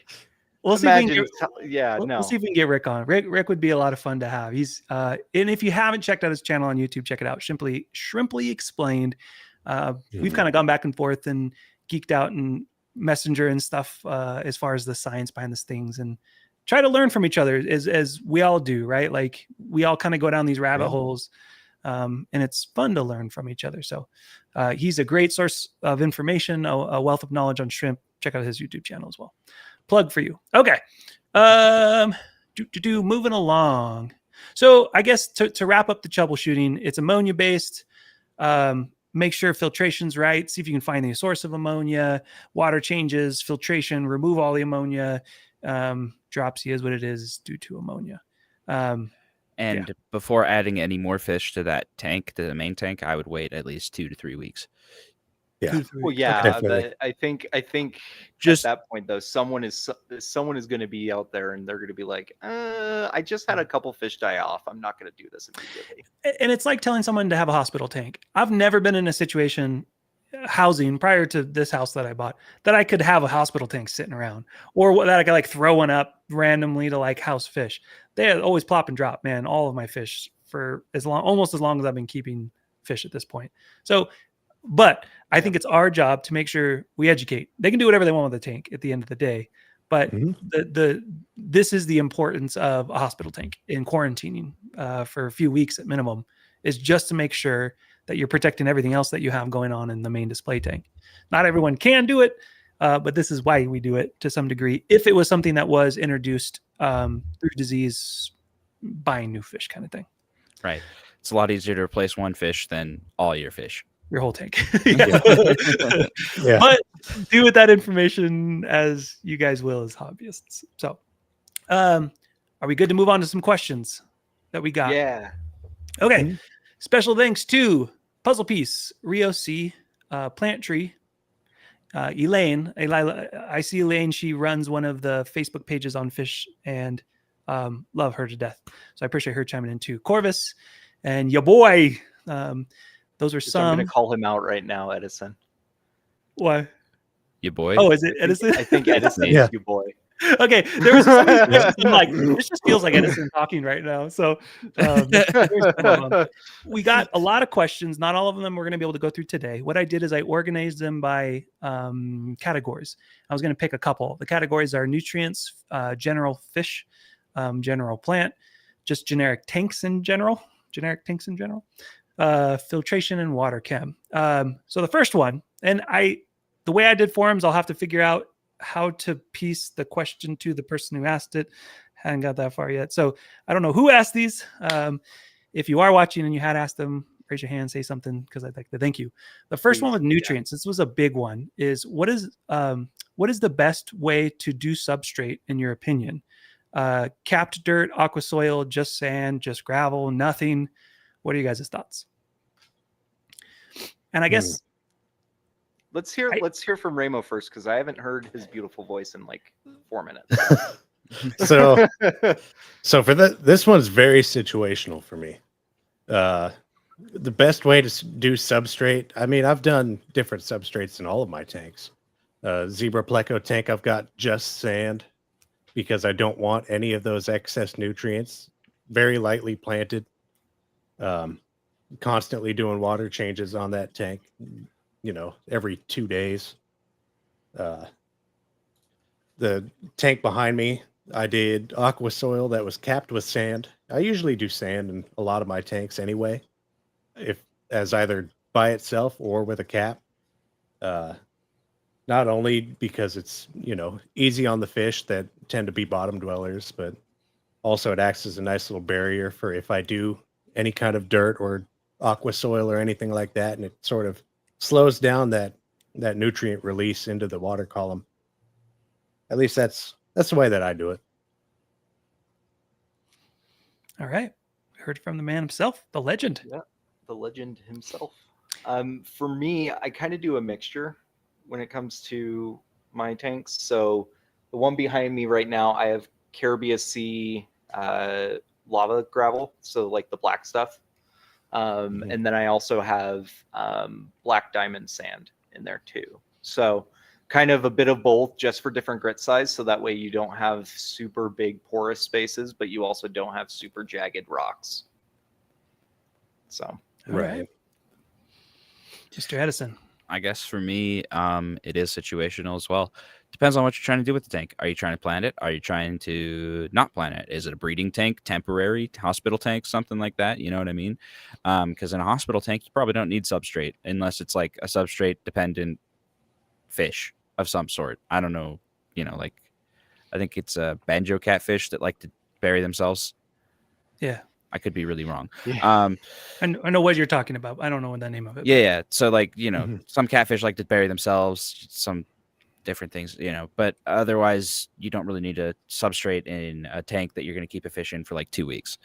We'll see if we Imagine, can get, no. we'll see if we can get Rick on. Rick would be a lot of fun to have. He's and if you haven't checked out his channel on YouTube, check it out. Shrimply Explained. We've kind of gone back and forth and geeked out in Messenger and stuff as far as the science behind these things and try to learn from each other as we all do, right? Like we all kind of go down these rabbit holes. And it's fun to learn from each other. So he's a great source of information, a wealth of knowledge on shrimp. Check out his YouTube channel as well. Plug for you. Okay. Moving along. So I guess to wrap up the troubleshooting, it's ammonia based. Make sure filtration's right. See if you can find the source of ammonia, water changes, filtration, remove all the ammonia. Dropsy is what it is due to ammonia. And before adding any more fish to that tank, to the main tank, I would wait at least 2 to 3 weeks. Yeah. Well, yeah, Definitely. I think Just- at that point though, someone is going to be out there and they're going to be like, I just had a couple fish die off. I'm not going to do this immediately. And it's like telling someone to have a hospital tank. I've never been in a situation housing prior to this house that I bought that I could have a hospital tank sitting around or that I could like throw one up randomly to like house fish. They always plop and drop, man. All of my fish for almost as long as I've been keeping fish at this point. So, but I think it's our job to make sure we educate. They can do whatever they want with the tank at the end of the day, but this is the importance of a hospital tank in quarantining for a few weeks at minimum, is just to make sure that you're protecting everything else that you have going on in the main display tank. Not everyone can do it, but this is why we do it to some degree. If it was something that was introduced through disease, buying new fish kind of thing. Right. It's a lot easier to replace one fish than all your fish. Your whole tank. Yeah. But do with that information as you guys will as hobbyists. So are we good to move on to some questions that we got? Yeah. Okay. Special thanks to Puzzle Piece, Rio C, Plant Tree, Elaine. I see Elaine. She runs one of the Facebook pages on fish and love her to death. So I appreciate her chiming in too. Corvus and your boy. Those are some. I'm going to call him out right now, Edison. Why? Your boy. Oh, is it Edison? I think Edison is your boy. Okay, there was some of these questions I'm like, this just feels like Edison talking right now. So here's some of them. We got a lot of questions. Not all of them we're going to be able to go through today. What I did is I organized them by categories. I was going to pick a couple. The categories are nutrients, general fish, general plant, just generic tanks in general, filtration, and water chem. So the first one, and the way I did forums, I'll have to figure out how to piece the question to the person who asked it. Haven't got that far yet. So I don't know who asked these. If you are watching and you had asked them, raise your hand, say something, because I'd like to thank you. The first one with nutrients, this was a big one, is what is the best way to do substrate in your opinion? Capped dirt, aqua soil, just sand, just gravel, nothing. What are you guys' thoughts? And I guess let's hear from Remo first, because I haven't heard his beautiful voice in like 4 minutes. So for this one's very situational for me. The best way to do substrate, I mean, I've done different substrates in all of my tanks. Zebra Pleco tank, I've got just sand because I don't want any of those excess nutrients. Very lightly planted. Constantly doing water changes on that tank, every 2 days. The tank behind me, I did aqua soil that was capped with sand. I usually do sand in a lot of my tanks anyway, as either by itself or with a cap. Not only because it's, easy on the fish that tend to be bottom dwellers, but also it acts as a nice little barrier for if I do any kind of dirt or aqua soil or anything like that, and it sort of slows down that nutrient release into the water column. At least that's the way that I do it. All right. We heard from the man himself, the legend. Yeah, the legend himself. For me, I kind of do a mixture when it comes to my tanks. So the one behind me right now, I have Caribbean Sea lava gravel, so like the black stuff. And then I also have black diamond sand in there too. So kind of a bit of both, just for different grit size. So that way you don't have super big porous spaces, but you also don't have super jagged rocks. So, right. Mr. Edison. I guess for me, it is situational as well. Depends on what you're trying to do with the tank. Are you trying to plant it? Are you trying to not plant it? Is it a breeding tank, temporary hospital tank, something like that? You know what I mean? Because in a hospital tank, you probably don't need substrate unless it's like a substrate dependent fish of some sort. I don't know. Like I think it's a banjo catfish that like to bury themselves. Yeah. I could be really wrong. Yeah. I know what you're talking about. I don't know what the name of it. Yeah. So like, some catfish like to bury themselves, some different things, but otherwise you don't really need a substrate in a tank that you're going to keep a fish in for like 2 weeks.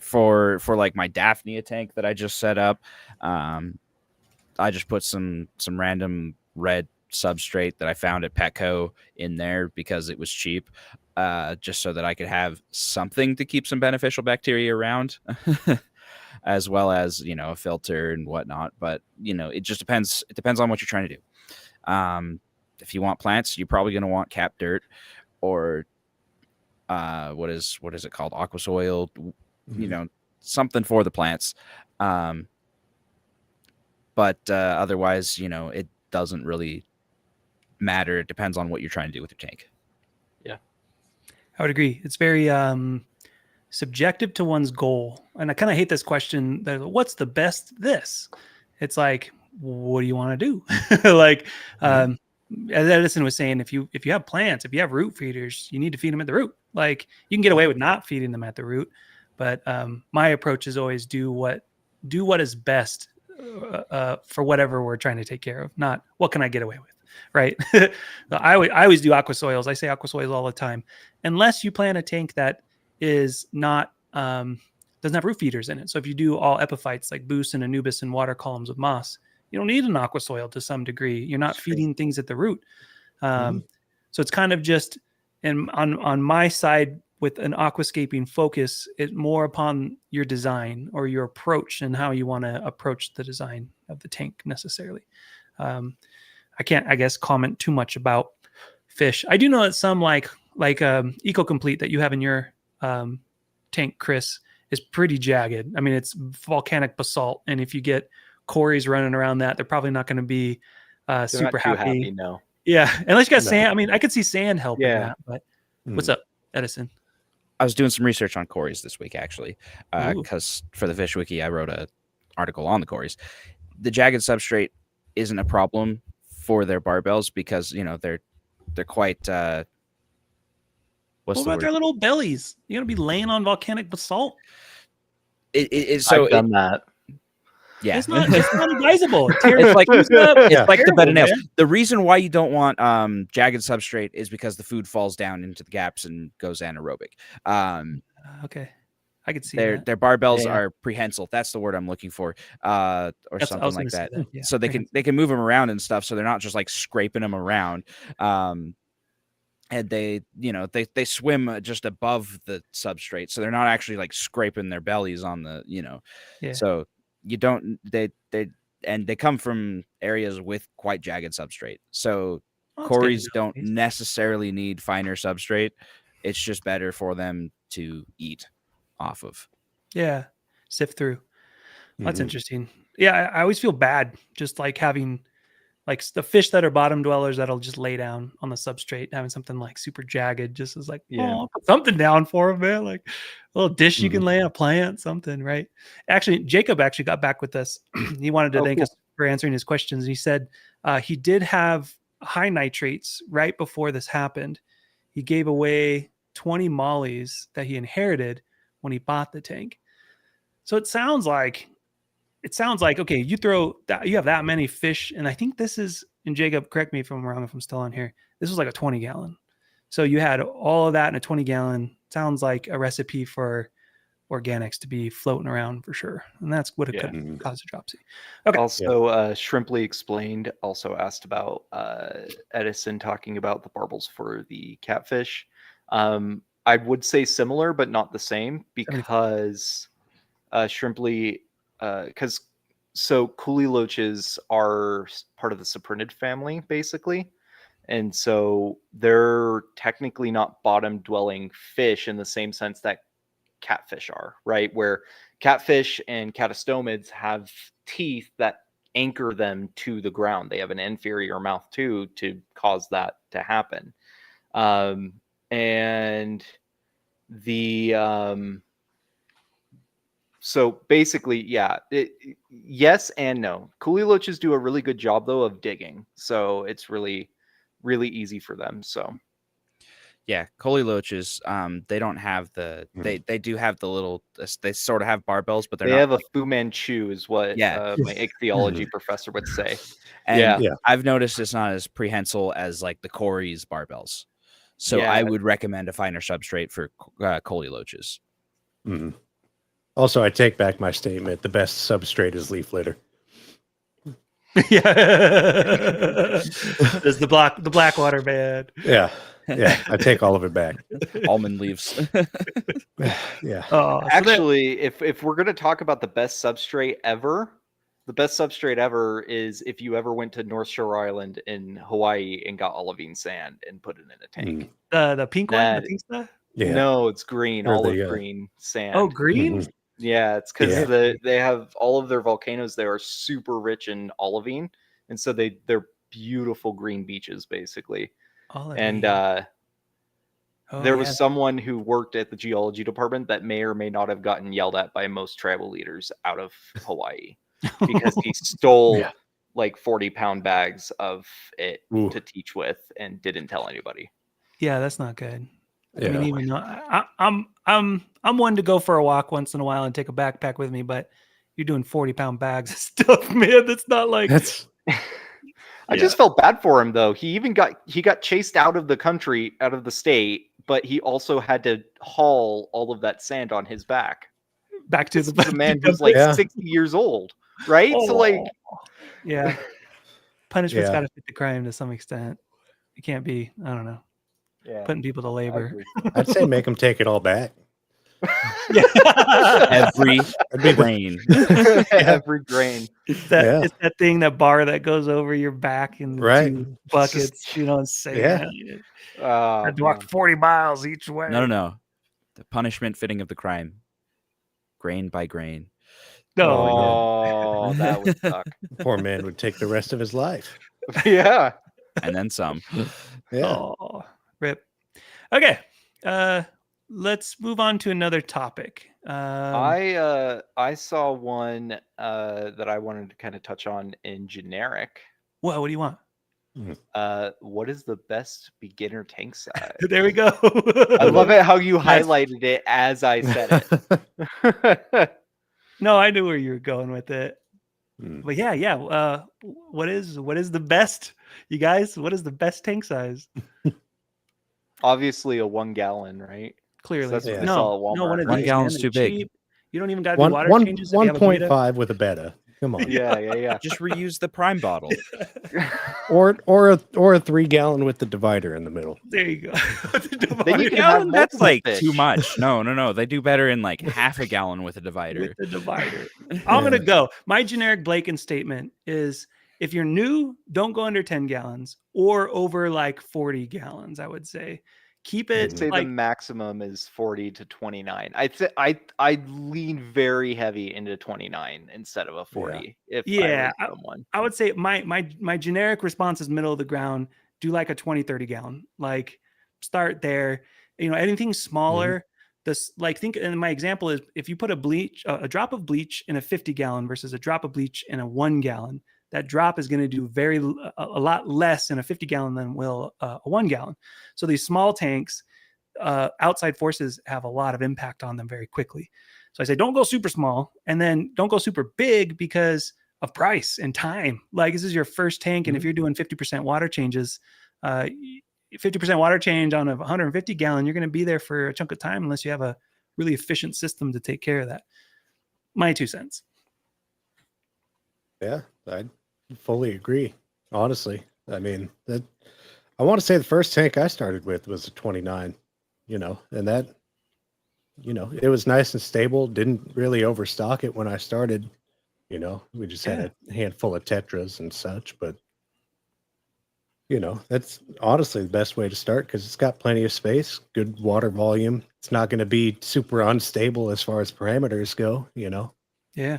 For like my Daphnia tank that I just set up, I just put some random red substrate that I found at Petco in there because it was cheap, just so that I could have something to keep some beneficial bacteria around, as well as, a filter and whatnot. But, it just depends. It depends on what you're trying to do. If you want plants, you're probably going to want cap dirt or what is it called? Aqua soil, something for the plants. But otherwise, it doesn't really matter. It depends on what you're trying to do with your tank. Yeah, I would agree. It's very subjective to one's goal. And I kind of hate this question. What's the best this? It's like, what do you want to do? Like, as Edison was saying, if you have plants, if you have root feeders, you need to feed them at the root. Like you can get away with not feeding them at the root. But my approach is always do what is best for whatever we're trying to take care of, not what can I get away with, right? I always do aqua soils. I say aqua soils all the time, unless you plant a tank that is not doesn't have root feeders in it. So if you do all epiphytes like Boost and Anubis and water columns with moss, you don't need an aqua soil to some degree. You're not feeding things at the root. So it's kind of just, and on my side, with an aquascaping focus, it's more upon your design or your approach and how you want to approach the design of the tank necessarily. I can't, I guess, comment too much about fish. I do know that some like Eco Complete that you have in your tank, Chris, is pretty jagged. I mean, it's volcanic basalt, and if you get cories running around that, they're probably not going to be They're super not too happy. no. Yeah, unless you got No. sand. I mean, I could see sand helping Yeah. that. But what's up, Edison? I was doing some research on cories this week, actually, Ooh. because for the Fish Wiki, I wrote an article on the cories. The jagged substrate isn't a problem for their barbels because they're quite. What's What the about word? their little bellies? You're gonna be laying on volcanic basalt. So I've done that. yeah, It's not advisable. It tears It's like- fuse up. it's Yeah. like the bed of nails. man. The reason why you don't want jagged substrate is because the food falls down into the gaps and goes anaerobic. Okay, I could see Their that. their barbels Yeah. are prehensile. That's the word I'm looking for, or I something was like gonna say that. yeah, So they can move them around and stuff. So they're not just like scraping them around. And they they swim just above the substrate, so they're not actually like scraping their bellies on the Yeah. So you don't they come from areas with quite jagged substrate. So Well, that's good to cories know, at don't least. necessarily need finer substrate. It's just better for them to eat off of. Yeah, sift through. That's Mhm. interesting. Yeah, I always feel bad just like having like the fish that are bottom dwellers that'll just lay down on the substrate, having something like super jagged, just as like, Yeah. oh, I'll put something down for him, man. Like a little dish you can Mhm. lay on a plant, something, right? Actually, Jacob actually got back with us. He wanted to Oh, thank cool. us for answering his questions. He said he did have high nitrates right before this happened. He gave away 20 mollies that he inherited when he bought the tank. So it sounds like okay, you throw that, you have that many fish, and I think this is, and Jacob, correct me if I'm wrong, if I'm still on here, this was like a 20 gallon. So you had all of that in a 20 gallon. Sounds like a recipe for organics to be floating around for sure, and that's what it Yeah. could cause a dropsy. Okay. Also, Shrimply Explained also asked about Edison talking about the barbels for the catfish. I would say similar, but not the same, because Shrimply, because so coolie loaches are part of the sapronid family, basically. And so they're technically not bottom dwelling fish in the same sense that catfish are, right? Where catfish and catastomids have teeth that anchor them to the ground. They have an inferior mouth too to cause that to happen. And the so basically, yeah, yes and no. Coolie loaches do a really good job though of digging, so it's really easy for them. So Yeah, collie loaches, they don't have the they do have the little they sort of have barbels, but they're they not have a Fu Manchu, is what Yeah. my ichthyology professor would say. And Yeah. Yeah. I've noticed it's not as prehensile as like the Corey's barbels. So Yeah. I would recommend a finer substrate for collie loaches. Mhm. Also, I take back my statement. The best substrate is leaf litter. Yeah. There's the Blackwater man. Yeah. Yeah. I take all of it back. Almond leaves. Yeah. Oh, so Actually, if we're going to talk about the best substrate ever, the best substrate ever is if you ever went to North Shore Island in Hawaii and got olivine sand and put it in a tank. the pink one, the That- pink stuff. Yeah. No, it's green, Or the, olive green sand. Oh, green. Mhm. Yeah, it's because Yeah. they have all of their volcanoes there are super rich in olivine, and so they're beautiful green beaches basically. And Oh, there yeah. was someone who worked at the geology department that may or may not have gotten yelled at by most tribal leaders out of Hawaii because he stole Yeah. like 40-pound bags of it Ooh. to teach with and didn't tell anybody. Yeah, that's not good. I mean, Yeah. even though I'm one to go for a walk once in a while and take a backpack with me, but you're doing 40-pound bags of stuff, man. That's not like That's I just felt bad for him though. He got chased out of the country, out of the state, but he also had to haul all of that sand on his back. back to This was a man who's like Yeah. 60 years old, right? So like, yeah, punishment's Yeah. got to fit the crime to some extent. It can't be, I don't know, yeah, putting people to I labor. agree. I'd say make them take it all back. Every That'd be the- grain. Every grain. It's Yeah. that thing, that bar that goes over your back in the Right. two buckets, and say, Yeah. Oh, I'd walk man. 40 miles each way. No. The punishment fitting of the crime. Grain by grain. No. Oh, that would suck. Poor man would take the rest of his life. Yeah. And then some. Yeah. Oh, rip. Okay. Let's move on to another topic. I saw one that I wanted to kind of touch on in generic. What do you want? What is the best beginner tank size? There we go. I love it how you Nice. highlighted it as I said it. No, I knew where you were going with it. Hmm. But yeah. What is the best, you guys? What is the best tank size? Obviously a 1 gallon, right? Clearly, That's what they sell at no. Walmart, One of right? these, 1 gallon's man, too they're big. cheap. You don't even got to do water changes. If you have a Brita. 1.5 with a beta. Come on. Yeah. Just reuse the prime bottle. Or a 3 gallon with the divider in the middle. There you go. Then you can Gallon, have that's multiple like fish. too much. No. They do better in like half a gallon with a divider. With the divider. I'm gonna go. My generic Blaken statement is: if you're new, don't go under 10 gallons or over like 40 gallons. I would say keep I'd it say like the maximum is 40 to 29. I'd lean very heavy into 29 instead of a 40 if Yeah, I was someone. I would say my generic response is middle of the ground. Do like a 20-30 gallon. Like start there. Anything smaller. This think, and my example is if you put a drop of bleach in a 50 gallon versus a drop of bleach in a 1 gallon, that drop is going to do a lot less in a 50 gallon than will a 1 gallon. So these small tanks, outside forces have a lot of impact on them very quickly. So I say, don't go super small, and then don't go super big because of price and time. Like this is your first tank. And if you're doing 50% water changes, 50% water change on a 150 gallon, you're going to be there for a chunk of time unless you have a really efficient system to take care of that. My 2 cents. Yeah, I fully agree. Honestly, I mean, I want to say the first tank I started with was a 29, and that, it was nice and stable. Didn't really overstock it when I started. We just had a handful of tetras and such, but that's honestly the best way to start because it's got plenty of space, good water volume. It's not going to be super unstable as far as parameters go. Yeah.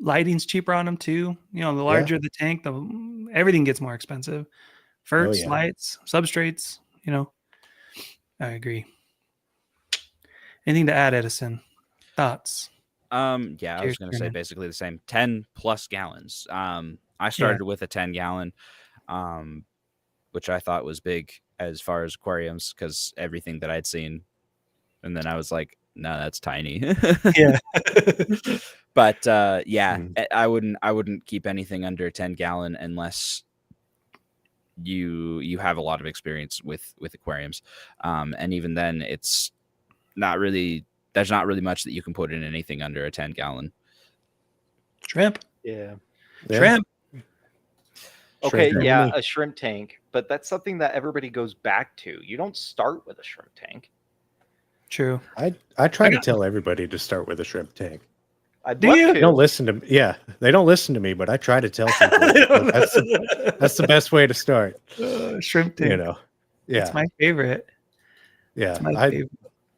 Lighting's cheaper on them too. The larger the tank, everything gets more expensive. Ferts, lights, substrates, I agree. Anything to add, Edison? Thoughts? I was going to say Kiernan. basically the same. 10 plus gallons. I started with a 10 gallon, which I thought was big as far as aquariums because everything that I'd seen, and then I was like, no, that's tiny. Yeah. But I wouldn't keep anything under 10 gallon unless you have a lot of experience with aquariums, and even then it's not really, there's not really much that you can put in anything under a 10 gallon. Shrimp. Yeah. Shrimp. Okay, Shrimp yeah, only. a shrimp tank, but that's something that everybody goes back to. You don't start with a shrimp tank. True. I try to tell everybody to start with a shrimp tank. I'd Do love you? to. They don't listen to me. Yeah, they don't listen to me, but I try to tell people that's the best way to start. Shrimp tank. Yeah, It's my favorite. yeah. It's my favorite.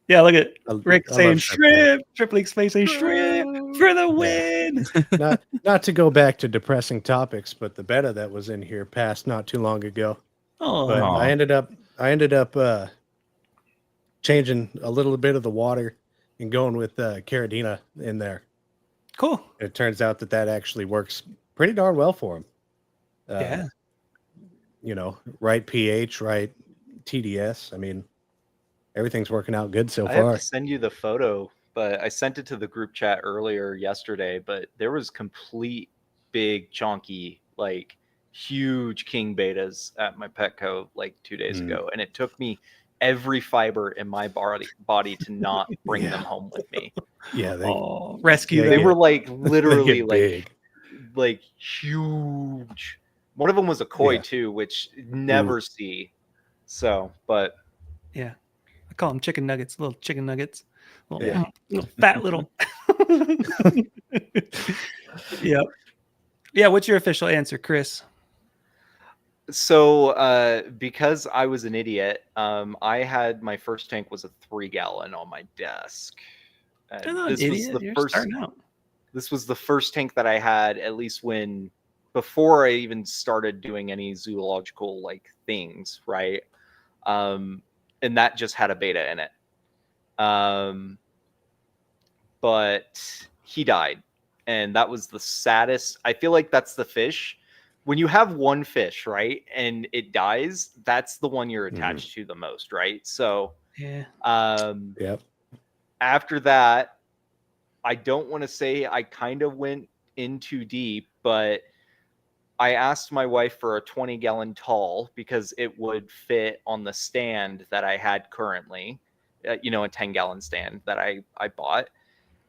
Yeah, look at Rick I saying love shrimp tank. shrimp. Triple X Space saying shrimp for the win. Not to go back to depressing topics, but the beta that was in here passed not too long ago. Oh, But Aw. I ended up changing a little bit of the water and going with Caradina in there. cool. It turns out that actually works pretty darn well for them. Yeah. Right pH, right TDS. I mean, everything's working out good so I have far. to send you the photo, but I sent it to the group chat earlier yesterday, but there was complete big chunky, like huge king betas at my Petco like 2 days ago. And it took me every fiber in my body to not bring them home with me. Yeah, Rescue they They them. were like literally get like big. like huge. One of them was a koi Yeah. too, which you never see. So, but Yeah. I call them chicken nuggets, little chicken nuggets. Little fat little. Yep. Yeah. What's your official answer, Chris? So because I was an idiot, I had my first tank was a 3-gallon on my desk. I'm not an idiot. You're starting out. This was the first tank that I had, at least before I even started doing any zoological like things, right? And that just had a beta in it. But he died, and that was the saddest. I feel like that's the fish. When you have one fish, right, and it dies, that's the one you're attached to the most, right? So, yeah. Yep. After that, I don't want to say I kind of went in too deep, but I asked my wife for a 20-gallon tall because it would fit on the stand that I had currently, a 10-gallon stand that I bought.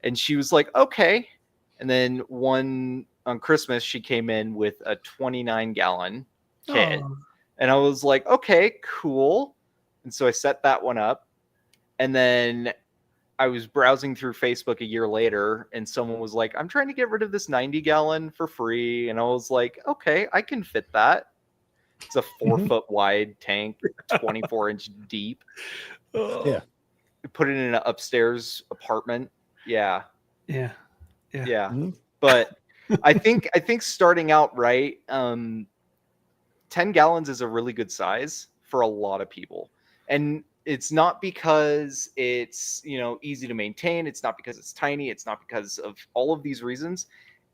And she was like, okay. And then on Christmas, she came in with a 29-gallon kit. Oh. And I was like, okay, cool. And so I set that one up. And then I was browsing through Facebook a year later, and someone was like, I'm trying to get rid of this 90-gallon for free. And I was like, okay, I can fit that. It's a 4-foot wide tank, 24-inch deep. Yeah. Put it in an upstairs apartment. Yeah. But I think starting out right, 10 gallons is a really good size for a lot of people. And it's not because it's, easy to maintain. It's not because it's tiny. It's not because of all of these reasons.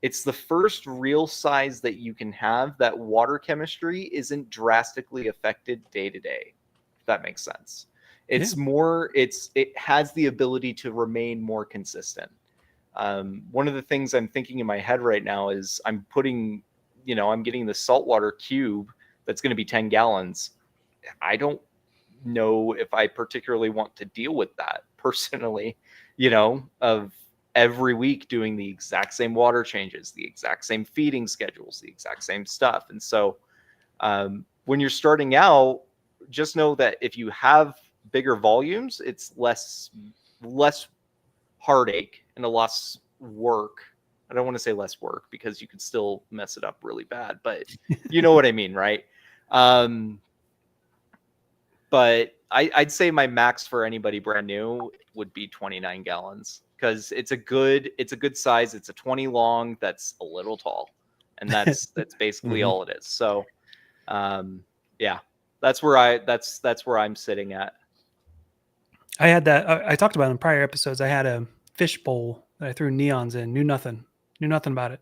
It's the first real size that you can have that water chemistry isn't drastically affected day to day, if that makes sense. It's more, it has the ability to remain more consistent. One of the things I'm thinking in my head right now is I'm getting the saltwater cube that's going to be 10 gallons. I don't know if I particularly want to deal with that personally, of every week doing the exact same water changes, the exact same feeding schedules, the exact same stuff. And so when you're starting out, just know that if you have bigger volumes, it's less heartache and a less work. I don't want to say less work because you could still mess it up really bad, but you know what I mean, right? But I'd say my max for anybody brand new would be 29 gallons because it's a good size. It's a 20 long that's a little tall, and that's basically all it is. So, that's where I'm sitting at. I had that. I talked about it in prior episodes. I had a fish bowl that I threw neons in. Knew nothing about it.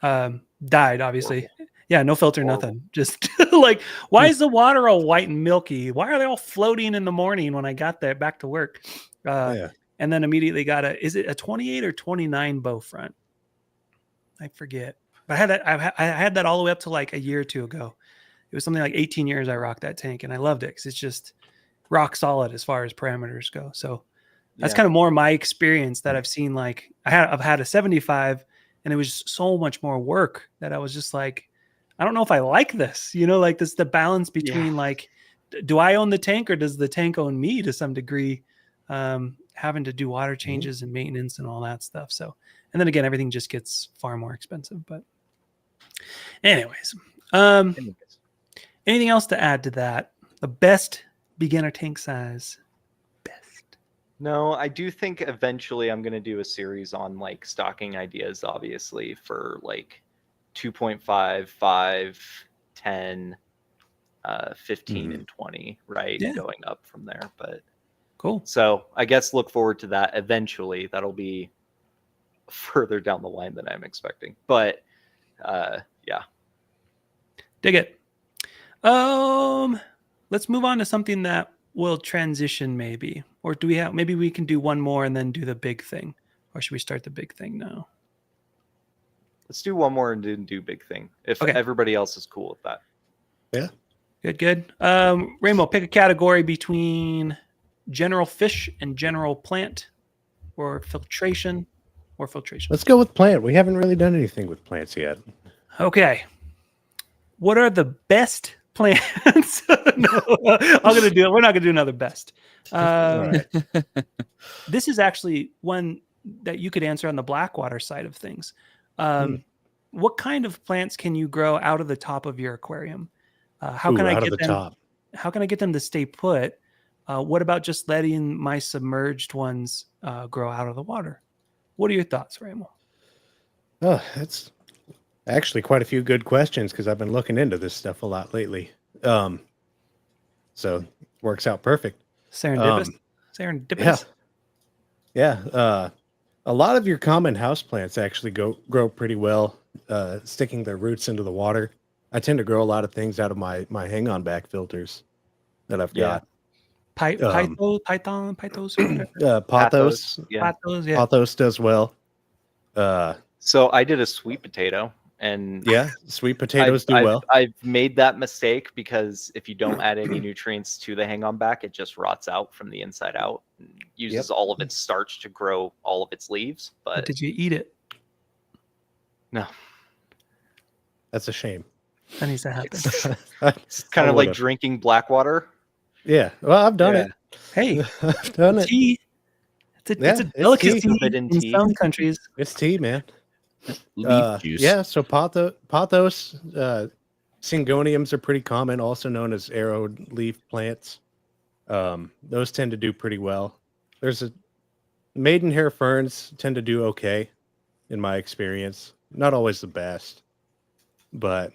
Died, obviously. Horrible. Yeah, no filter, nothing. Just like, why is the water all white and milky? Why are they all floating in the morning when I got there back to work? And then immediately got is it a 28 or 29 bow front? I forget. But I had that. I had that all the way up to like a year or two ago. It was something like 18 years I rocked that tank, and I loved it because it's just rock solid as far as parameters go. So that's kind of more my experience that I've seen. Like I've had a 75, and it was so much more work that I was just like, I don't know if I like this, like this, the balance between like, do I own the tank or does the tank own me to some degree? Having to do water changes and maintenance and all that stuff. So, and then again, everything just gets far more expensive, but anyways, anything else to add to that? The best beginner tank size. No, I do think eventually I'm going to do a series on like stocking ideas, obviously, for like 2.5, 5, 10, 15, and 20, right? Yeah. Going up from there. But cool. So I guess look forward to that eventually. That'll be further down the line than I'm expecting. But yeah. Dig it. Let's move on to something that will transition maybe. Or do we have, maybe we can do one more and then do the big thing. Or should we start the big thing now? Let's do one more and then do big thing. If everybody else is cool with that. Yeah. Good. Remo, pick a category between general fish and general plant, or filtration. Let's go with plant. We haven't really done anything with plants yet. Okay. What are the best plants. No, I'm gonna do it. We're not gonna do another best. All right. This is actually one that you could answer on the Blackwater side of things. What kind of plants can you grow out of the top of your aquarium? How can I out of get the them? top? How can I get them to stay put? What about just letting my submerged ones grow out of the water? What are your thoughts, Remo? Oh, that's actually quite a few good questions because I've been looking into this stuff a lot lately. So works out perfect. Serendipitous. Yeah, Serendipitous. yeah. A lot of your common houseplants actually grow pretty well, sticking their roots into the water. I tend to grow a lot of things out of my hang-on back filters that I've got. Pythos, or whatever. Pothos. Yeah. Pathos, yeah. Pothos does well. So I did a sweet potato, and Yeah, sweet potatoes do well. I've made that mistake because if you don't add any nutrients to the hang on back, it just rots out from the inside out and uses all of its starch to grow all of its leaves. But Did you eat it? no, That's a shame. That needs to happen. it's kind of like drinking black water. Yeah, well, I've done it. Hey, I've done it. tea. It's Yeah, a it's delicacy tea. in some countries. It's tea, man. Leaf juice. Yeah, so pothos, syngoniums are pretty common, also known as arrow leaf plants. Those tend to do pretty well. There's maidenhair ferns tend to do okay, in my experience. Not always the best, but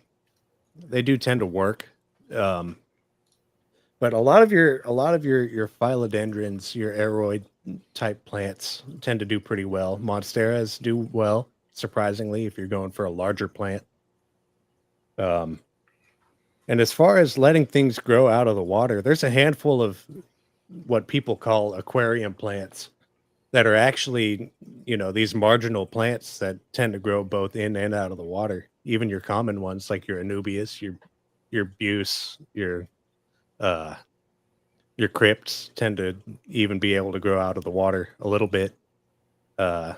they do tend to work. But a lot of your philodendrons, your aroid type plants tend to do pretty well. Monsteras do well, surprisingly, if you're going for a larger plant. And as far as letting things grow out of the water, there's a handful of what people call aquarium plants that are actually, these marginal plants that tend to grow both in and out of the water. Even your common ones like your Anubias, your Buse, your crypts tend to even be able to grow out of the water a little bit. But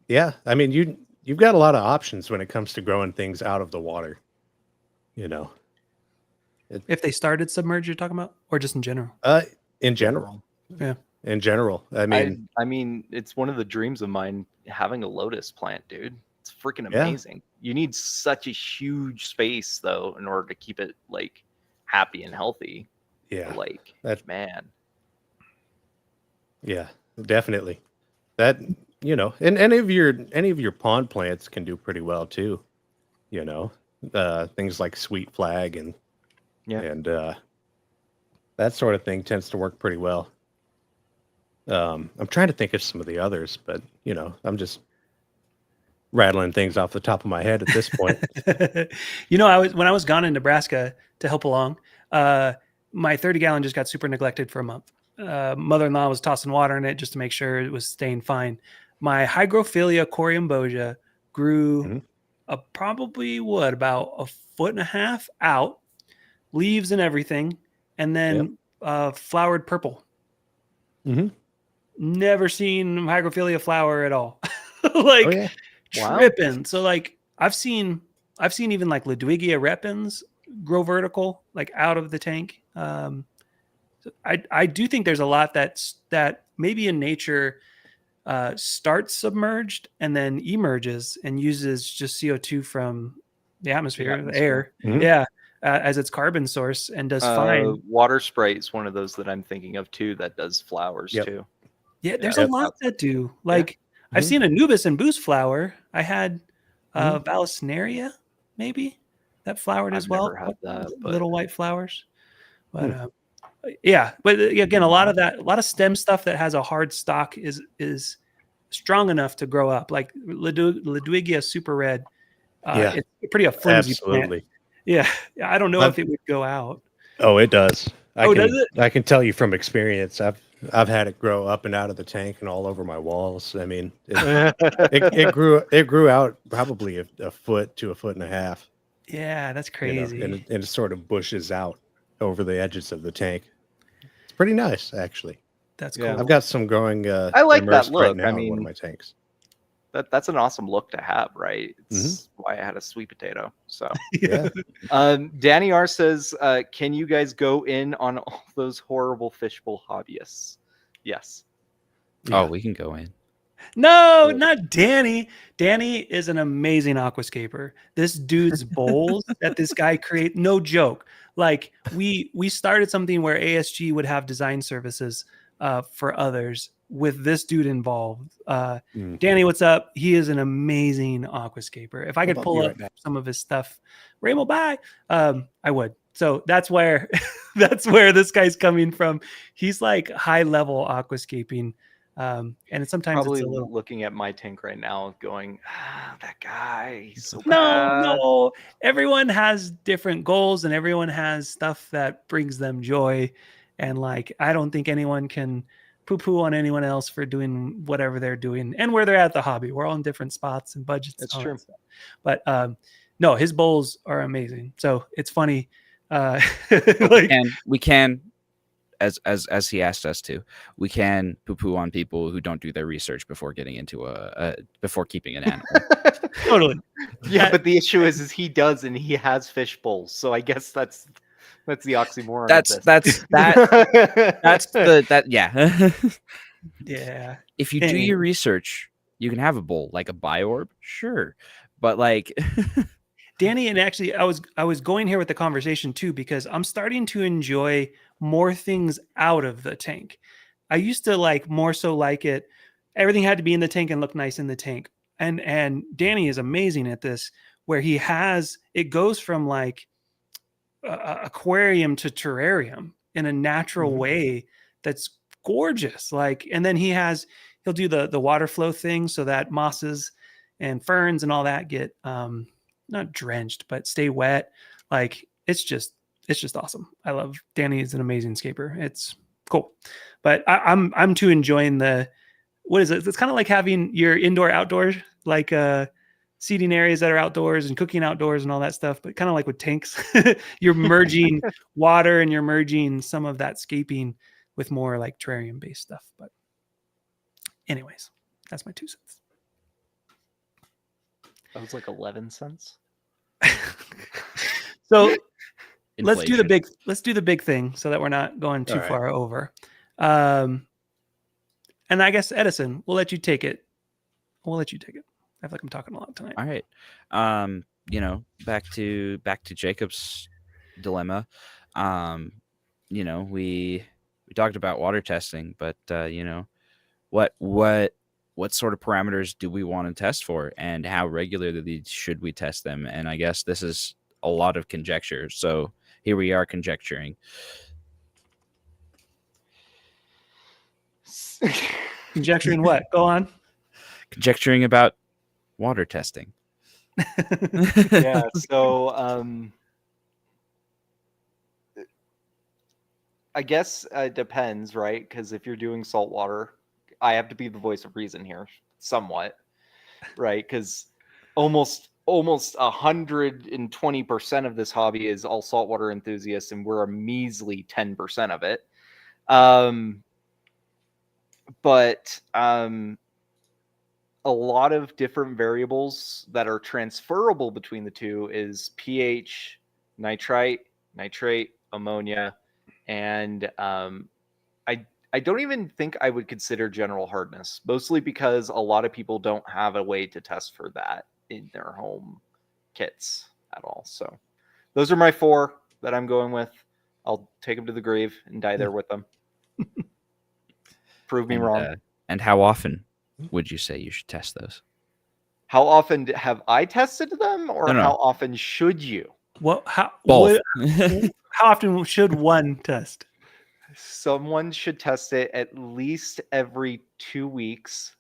yeah, I mean, you've got a lot of options when it comes to growing things out of the water. If they started submerged, you're talking about, or just in general? In general. Yeah. In general. I mean, it's one of the dreams of mine having a lotus plant, dude. It's freaking amazing. You need such a huge space though in order to keep it like happy and healthy. Yeah. Like man. Yeah, definitely. That, and any of your pond plants can do pretty well too. Things like sweet flag and that sort of thing tends to work pretty well. I'm trying to think of some of the others, but I'm just rattling things off the top of my head at this point. When I was gone in Nebraska to help along, my 30-gallon just got super neglected for a month. Mother-in-law was tossing water in it just to make sure it was staying fine. My Hygrophila coriumbogia grew probably about 1.5 feet out, leaves and everything, and then flowered purple. Never seen Hygrophila flower at all. Tripping. So like I've seen even like Ludwigia repens grow vertical, like out of the tank. I do think there's a lot that maybe in nature starts submerged and then emerges and uses just CO2 from the atmosphere, the air, as its carbon source and does fine. Water Sprite is one of those that I'm thinking of too that does flowers too. Yeah, there's a lot that do. Like I've seen Anubis and Boost flower. I had Vallisneria, maybe that flowered as well. Never had that, little white flowers. But but again, a lot of stem stuff that has a hard stalk is strong enough to grow up. Like Ludwigia super red. It's pretty a flimsy plant. Yeah, I don't know if it would go out. Oh, it does. Does it? I can tell you from experience. I've had it grow up and out of the tank and all over my walls. I mean, it grew out probably a foot to 1.5 feet. Yeah, that's crazy. And it sort of bushes out over the edges of the tank. It's pretty nice, actually. That's cool. I've got some growing. I like that look. Right now in one of my tanks. that's an awesome look to have, right? It's why I had a sweet potato. So Yeah. Danny R says, can you guys go in on all those horrible fishbowl hobbyists? Yes. Oh, we can go in. No, Good. not Danny. Danny is an amazing aquascaper. This dude's bowls that this guy create, no joke. Like we started something where ASG would have design services for others with this dude involved. Danny, what's up? He is an amazing aquascaper. If I could I'll pull be up right back. some of his stuff, Remo, bye. I would. So that's where that's where this guy's coming from. He's like high level aquascaping. And sometimes Probably it's a little looking at my tank right now going, that guy, he's so no, bad. no. Everyone has different goals and everyone has stuff that brings them joy. And like, I don't think anyone can poo-poo on anyone else for doing whatever they're doing and where they're at the hobby. We're all in different spots and budgets. That's and all true. that stuff. But no, his bowls are amazing. So it's funny. Like, And we can, as he asked us to, we can poo-poo on people who don't do their research before getting into before keeping an animal. totally. Yeah, but the issue is he does, and he has fish bowls. So I guess that's the oxymoron. That's of this. yeah. Yeah. If you do your research, you can have a bowl like a Biorb, sure, but like Danny, and actually I was going here with the conversation too, because I'm starting to enjoy more things out of the tank. I used to like more so like it. Everything had to be in the tank and look nice in the tank. And Danny is amazing at this, where he has, it goes from like aquarium to terrarium in a natural way that's gorgeous. Like, and then he'll do the water flow thing so that mosses and ferns and all that get not drenched, but stay wet. Like it's just awesome. I love Danny is an amazing scaper. It's cool. But I'm too enjoying what is it? It's kind of like having your indoor outdoor, like seating areas that are outdoors and cooking outdoors and all that stuff, but kind of like with tanks, you're merging water and you're merging some of that scaping with more like terrarium based stuff. But anyways, that's my 2 cents. That was like 11 cents. So let's do inflation. the big thing so that we're not going too All right. far over. And I guess Edison, we'll let you take it. I feel like I'm talking a lot tonight. All right. Back to Jacob's dilemma. We talked about water testing, but what sort of parameters do we want to test for, and how regularly should we test them? And I guess this is a lot of conjecture. So here we are conjecturing. Conjecturing what? Go on. Conjecturing about water testing. Yeah, so I guess it depends, right? Because if you're doing saltwater, I have to be the voice of reason here, somewhat, right? Because almost 120% of this hobby is all saltwater enthusiasts, and we're a measly 10% of it. But a lot of different variables that are transferable between the two is pH, nitrite, nitrate, ammonia, and I don't even think I would consider general hardness, mostly because a lot of people don't have a way to test for that in their home kits at all. So those are my 4 that I'm going with. I'll take them to the grave and die there with them. Prove me wrong. And how often would you say you should test those? How often have I tested them, or No. how often should you? Well, how Both. how often should one test? Someone should test it at least every 2 weeks,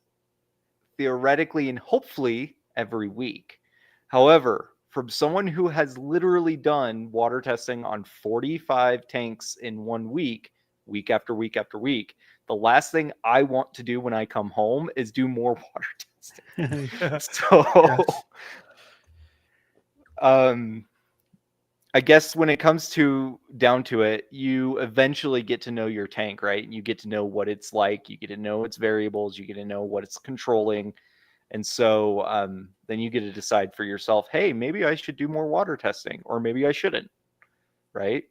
theoretically and hopefully every week. However, from someone who has literally done water testing on 45 tanks in 1 week, week after week after week, the last thing I want to do when I come home is do more water testing. Yeah. So, I guess when it comes down to it, you eventually get to know your tank, right? You get to know what it's like. You get to know its variables. You get to know what it's controlling. And so then you get to decide for yourself, hey, maybe I should do more water testing, or maybe I shouldn't, right?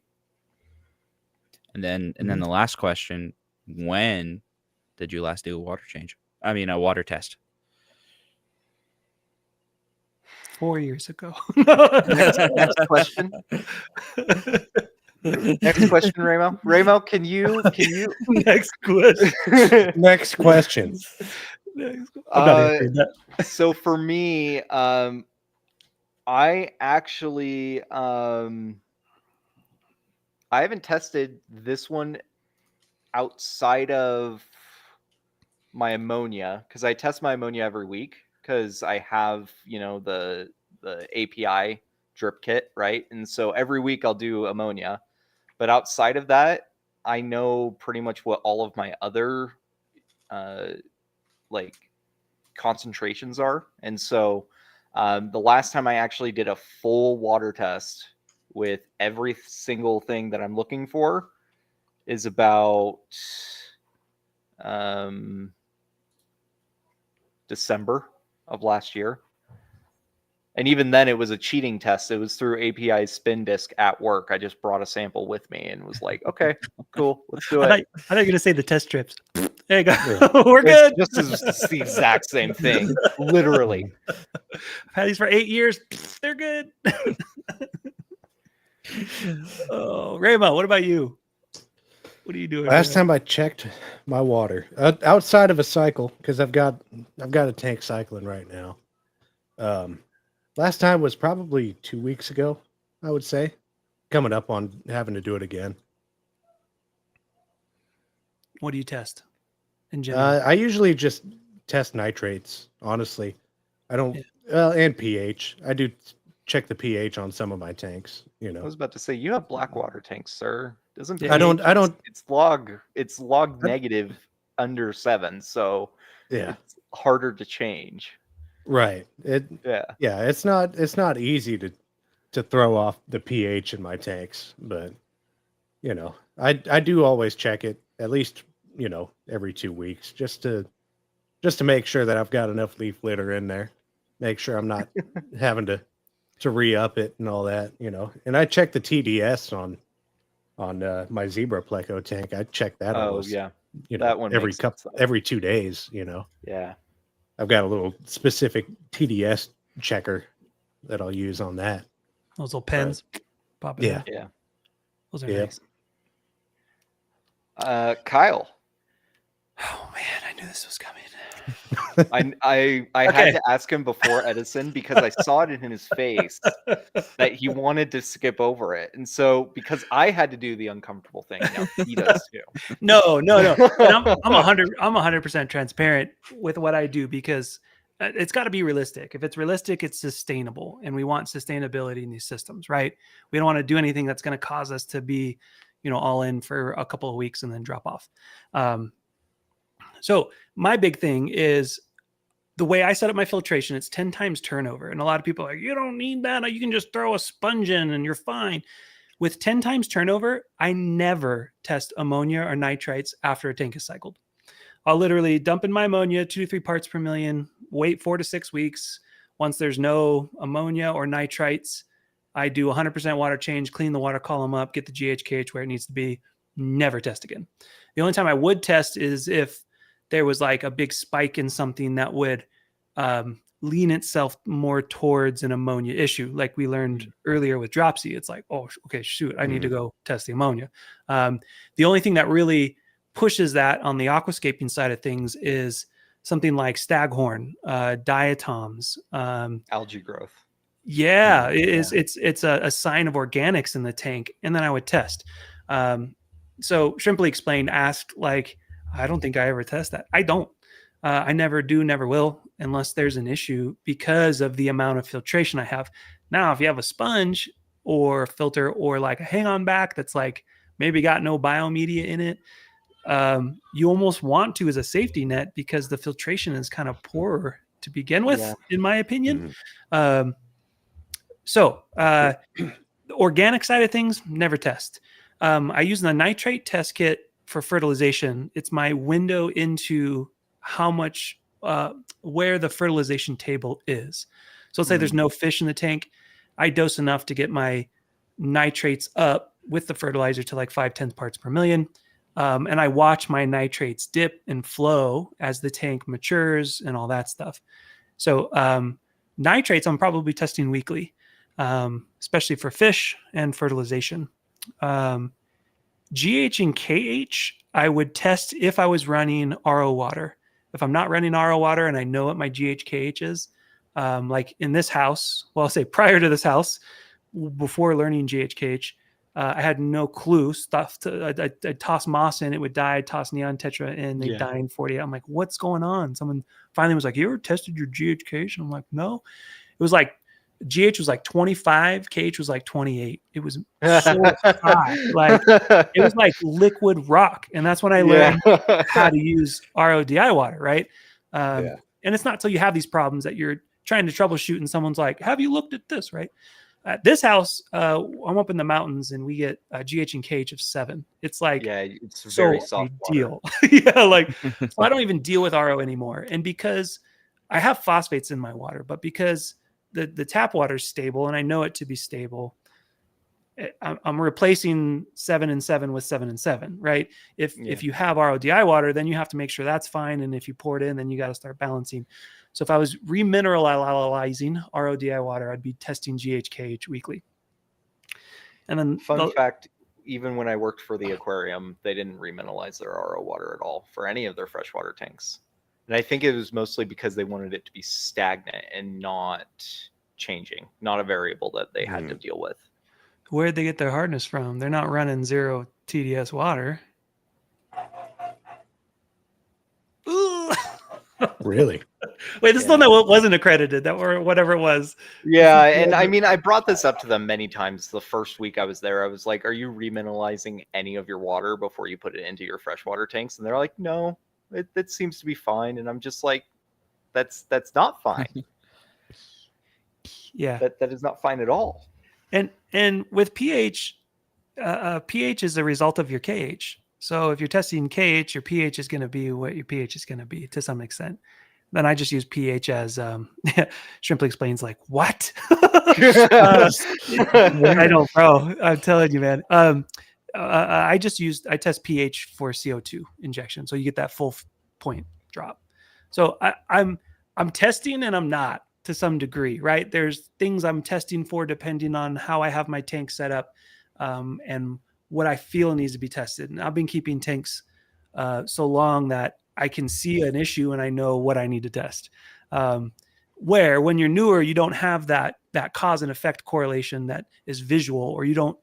And then the last question, when did you last do a water change? I mean, a water test. 4 years ago. Next question. Next question, Remo. Remo, can you Next question. Next question. I'm not answering that. So for me, I actually I haven't tested this one outside of my ammonia, because I test my ammonia every week because I have, the API drip kit, right? And so every week I'll do ammonia. But outside of that, I know pretty much what all of my other like concentrations are. And so the last time I actually did a full water test with every single thing that I'm looking for is about December of last year. And even then, it was a cheating test. It was through API spin disk at work. I just brought a sample with me and was like, okay, cool, let's do it. I thought you were going to say the test strips. There you go. Yeah. We're good. It's the exact same thing, literally. I've had these for 8 years. They're good. Oh, Remo, what about you? What are you doing? Last time I checked my water outside of a cycle, because I've got a tank cycling right now. Last time was probably 2 weeks ago, I would say. Coming up on having to do it again. What do you test in general? I usually just test nitrates, honestly. I don't, and pH. I do check the pH on some of my tanks, I was about to say, you have black water tanks, sir. Doesn't I don't. It's log negative under 7, so yeah, it's harder to change. Right. It's not easy to throw off the pH in my tanks, but I do always check it at least, every 2 weeks just to make sure that I've got enough leaf litter in there. Make sure I'm not having to re-up it and all that, And I check the TDS on my Zebra Pleco tank. I check that almost, that one every 2 days, Yeah. I've got a little specific TDS checker that I'll use on that. Those little pens. Pop it in. Yeah. Those are nice. Kyle. Oh man, I knew this was coming. I had to ask him before Edison because I saw it in his face that he wanted to skip over it, and so because I had to do the uncomfortable thing, now he does too. No. And I'm 100% transparent with what I do because it's got to be realistic. If it's realistic, it's sustainable, and we want sustainability in these systems, right? We don't want to do anything that's going to cause us to be, all in for a couple of weeks and then drop off. So my big thing is the way I set up my filtration, it's 10 times turnover. And a lot of people are like, you don't need that. You can just throw a sponge in and you're fine. With 10 times turnover, I never test ammonia or nitrites after a tank is cycled. I'll literally dump in my ammonia 2 to 3 parts per million, wait 4 to 6 weeks. Once there's no ammonia or nitrites, I do 100% water change, clean the water column up, get the GHKH where it needs to be, never test again. The only time I would test is if there was like a big spike in something that would lean itself more towards an ammonia issue. Like we learned earlier with dropsy, it's like, oh, okay, shoot, I need to go test the ammonia. The only thing that really pushes that on the aquascaping side of things is something like staghorn, diatoms, algae growth. Yeah, it's a sign of organics in the tank, and then I would test. So Shrimply explained, asked, like, I don't think I ever test that. I don't. I never do, never will, unless there's an issue because of the amount of filtration I have. Now, if you have a sponge or filter or like a hang on back that's like maybe got no biomedia in it, you almost want to as a safety net because the filtration is kind of poorer to begin with, in my opinion. So the organic side of things, never test. I use the nitrate test kit for fertilization. It's my window into how much where the fertilization table is. So let's say there's no fish in the tank. I dose enough to get my nitrates up with the fertilizer to like 5/10 parts per million. And I watch my nitrates dip and flow as the tank matures and all that stuff. So nitrates, I'm probably testing weekly, especially for fish and fertilization. GH and KH, I would test if I was running RO water. If I'm not running RO water and I know what my GH KH is, like in this house, well, I'll say prior to this house, before learning GH KH, I had no clue. I'd toss moss in, it would die. I'd toss neon tetra in, they'd die in 48. I'm like, what's going on? Someone finally was like, you ever tested your GH KH? And I'm like, no. It was like GH was like 25, KH was like 28. It was so high. Like it was like liquid rock. And that's when I learned how to use RODI water, right? And it's not till you have these problems that you're trying to troubleshoot and someone's like, have you looked at this, right? At this house, I'm up in the mountains and we get GH and KH of 7. It's like, it's so very soft ideal. water. Like so I don't even deal with RO anymore. And because I have phosphates in my water, but because the tap water is stable and I know it to be stable, I'm replacing 7 and 7 with 7 and 7, right? If you have RODI water, then you have to make sure that's fine. And if you pour it in, then you got to start balancing. So if I was remineralizing RODI water, I'd be testing GHKH weekly. And then fun fact, even when I worked for the aquarium, they didn't remineralize their RO water at all for any of their freshwater tanks. And I think it was mostly because they wanted it to be stagnant and not changing, not a variable that they had to deal with. Where'd they get their hardness from? They're not running 0 TDS water. Really? Wait, this is one that wasn't accredited, that or whatever it was. Yeah, and I mean, I brought this up to them many times. The first week I was there, I was like, "Are you remineralizing any of your water before you put it into your freshwater tanks?" And they're like, "No, it seems to be fine." And I'm just like, "That's not fine." Yeah, that is not fine at all. And with pH, pH is a result of your KH. So if you're testing KH, your pH is going to be what your pH is going to be to some extent. Then I just use pH as Shrimply explains, like, what? I don't, bro. I'm telling you, man. I test pH for CO2 injection. So you get that full point drop. So I'm testing and I'm not to some degree, right? There's things I'm testing for depending on how I have my tank set up and what I feel needs to be tested. And I've been keeping tanks so long that I can see an issue and I know what I need to test. Where when you're newer, you don't have that cause and effect correlation that is visual, or you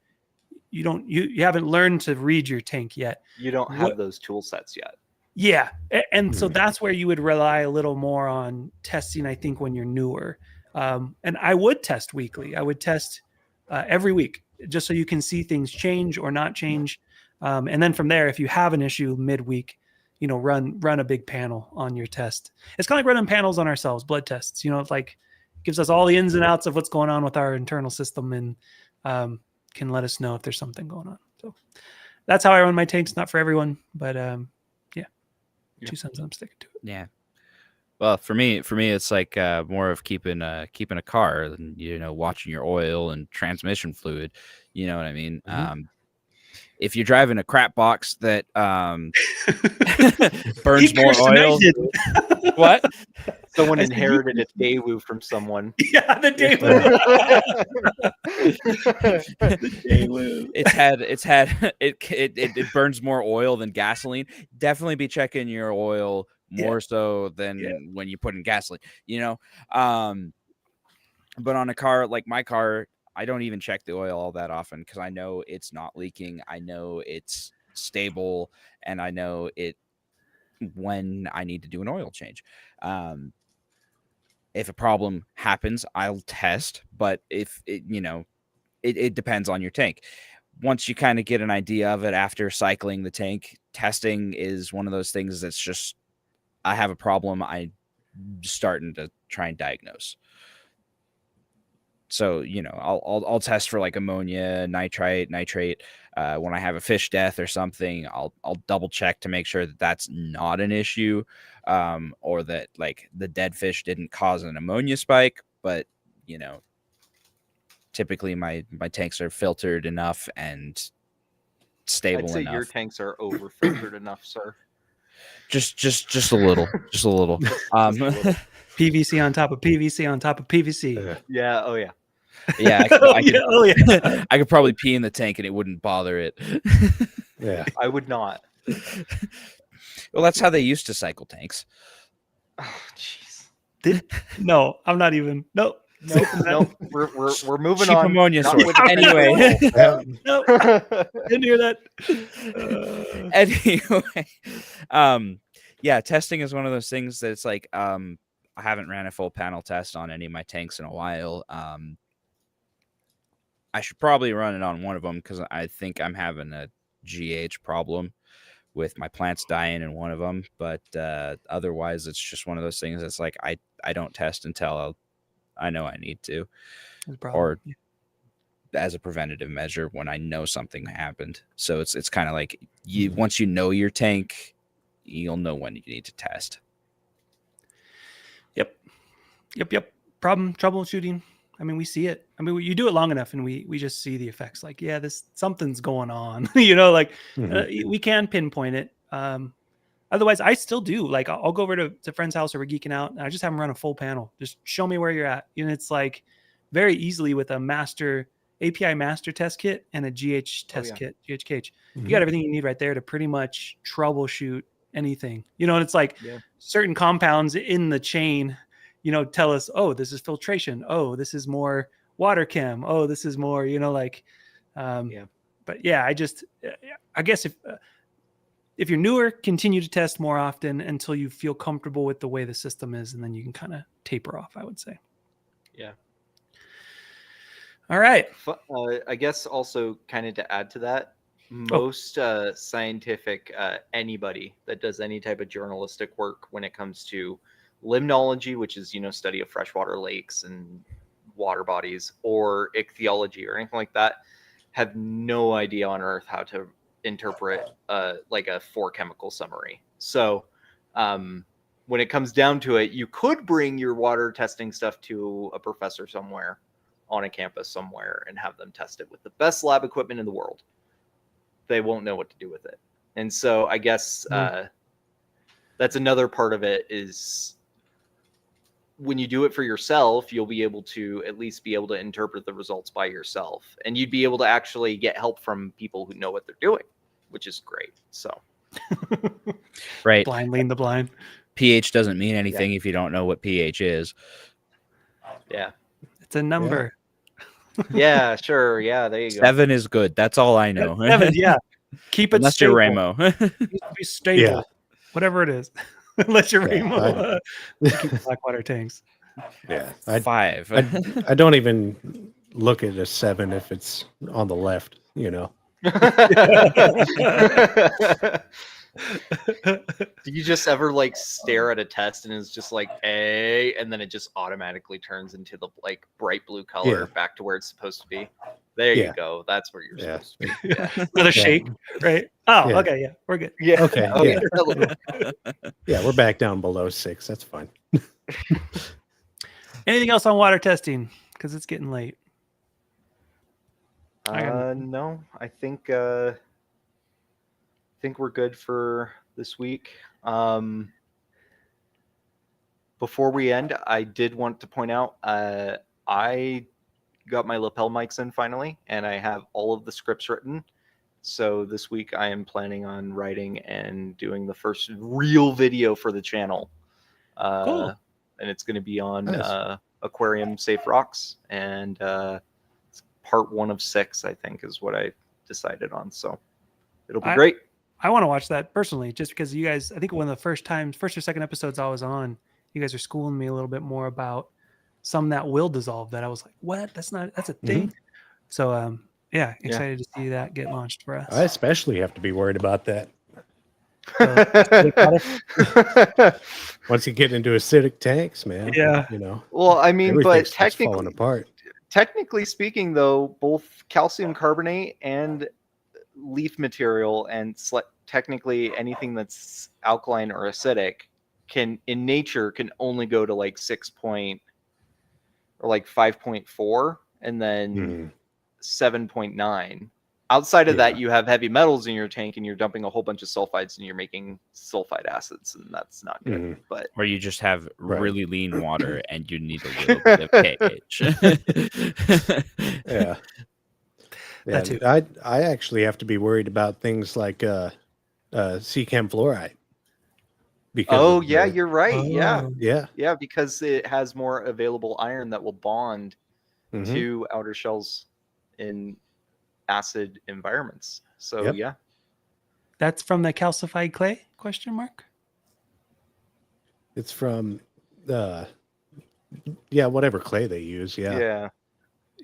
haven't learned to read your tank yet. You don't have those tool sets yet. Yeah. And so that's where you would rely a little more on testing, I think, when you're newer. And I would test weekly. I would test every week just so you can see things change or not change. And then from there, if you have an issue midweek, run a big panel on your test. It's kind of like running panels on ourselves, blood tests. It's like it gives us all the ins and outs of what's going on with our internal system and can let us know if there's something going on. So that's how I run my tanks. Not for everyone, but 2 cents. I'm sticking to it. Yeah. Well, for me, it's like more of keeping a car than watching your oil and transmission fluid. You know what I mean? Mm-hmm. If you're driving a crap box that burns more oil, what? Someone inherited a Daewoo from someone. Yeah, the Daewoo. It burns more oil than gasoline. Definitely be checking your oil more so than when you put in gasoline. But on a car like my car, I don't even check the oil all that often because I know it's not leaking. I know it's stable, and I know it when I need to do an oil change. If a problem happens, I'll test. But if it depends on your tank. Once you kind of get an idea of it after cycling the tank, testing is one of those things that's just, I have a problem, I'm starting to try and diagnose. So, I'll test for like ammonia, nitrite. when I have a fish death or something, I'll double check to make sure that that's not an issue, or that like the dead fish didn't cause an ammonia spike. But typically my tanks are filtered enough and stable I'd say enough. your tanks are over filtered enough, sir. Just a little, just a little. PVC on top of PVC on top of PVC. Yeah. Oh yeah. Yeah, Yeah. I could probably pee in the tank and it wouldn't bother it. Yeah. I would not. Well, that's how they used to cycle tanks. Oh, jeez. No, I'm not even. No. No. We're moving Cheap on. ammonia Not source. with the Anyway. No. Didn't hear that. Anyway, yeah, testing is one of those things that it's like, I haven't ran a full panel test on any of my tanks in a while. I should probably run it on one of them because I think I'm having a GH problem with my plants dying in one of them. But otherwise, it's just one of those things that's like I don't test until I know I need to, or as a preventative measure when I know something happened. So it's kind of like once you know your tank, you'll know when you need to test. Yep. Troubleshooting. I mean, we see it. I mean, you do it long enough and we just see the effects. Like, yeah, something's going on, we can pinpoint it. Otherwise I still do. Like I'll go over to friend's house or we're geeking out and I just have them run a full panel. Just show me where you're at. It's like very easily with a API master test kit and a GH test kit, GHKH. You got everything you need right there to pretty much troubleshoot anything. And it's like certain compounds in the chain, tell us, oh, this is filtration. Oh, this is more water chem. Oh, this is more, but yeah, I guess if you're newer, continue to test more often until you feel comfortable with the way the system is. And then you can kind of taper off, I would say. Yeah. All right. I guess also kind of to add to that, most scientific, anybody that does any type of journalistic work when it comes to limnology, which is, study of freshwater lakes and water bodies, or ichthyology or anything like that, have no idea on earth how to interpret like a 4-chemical summary. So when it comes down to it, you could bring your water testing stuff to a professor somewhere on a campus somewhere and have them test it with the best lab equipment in the world. They won't know what to do with it. And so I guess that's another part of it is when you do it for yourself, you'll be able to at least be able to interpret the results by yourself. And you'd be able to actually get help from people who know what they're doing, which is great. So, right. Blind leading the blind. pH doesn't mean anything if you don't know what pH is. Yeah. It's a number. Yeah, sure. Yeah, there you go. 7 is good. That's all I know. 7, yeah. Keep it Unless stable. you're Remo. Be stable. Whatever it is. Unless you're Remo. Keep blackwater tanks. Yeah. 5. I don't even look at a 7 if it's on the left, Do you just ever like stare at a test and it's just like A, and then it just automatically turns into the like bright blue color back to where it's supposed to be? There you go. That's where you're supposed to be. Another shake, right? Oh, okay, yeah, we're good. Yeah. Okay. Yeah. We're back down below 6. That's fine. Anything else on water testing? Because it's getting late. No, I think we're good for this week. Before we end, I did want to point out I got my lapel mics in finally, and I have all of the scripts written. So this week I am planning on writing and doing the first real video for the channel. Cool. And it's going to be on aquarium safe rocks, and it's part 1 of 6, I think, is what I decided on. So it'll be great. I want to watch that personally, just because you guys, I think one of the first or second episodes I was on, you guys are schooling me a little bit more about some that will dissolve that I was like, what? That's a thing. So, excited to see that get launched for us. I especially have to be worried about that. Once you get into acidic tanks, man. Yeah. Well, I mean, but technically, falling apart. Technically speaking, though, both calcium carbonate and leaf material and technically anything that's alkaline or acidic can in nature can only go to like 6 point or like 5.4 and then 7.9. Outside of that, you have heavy metals in your tank and you're dumping a whole bunch of sulfides and you're making sulfide acids, and that's not good. But or you just have really lean water and you need a little bit of pH. Yeah. That too. I actually have to be worried about things like C-chem fluoride. Because you're right. Yeah, because it has more available iron that will bond to outer shells in acid environments. So yeah, That's from the calcified clay ? It's from whatever clay they use. yeah.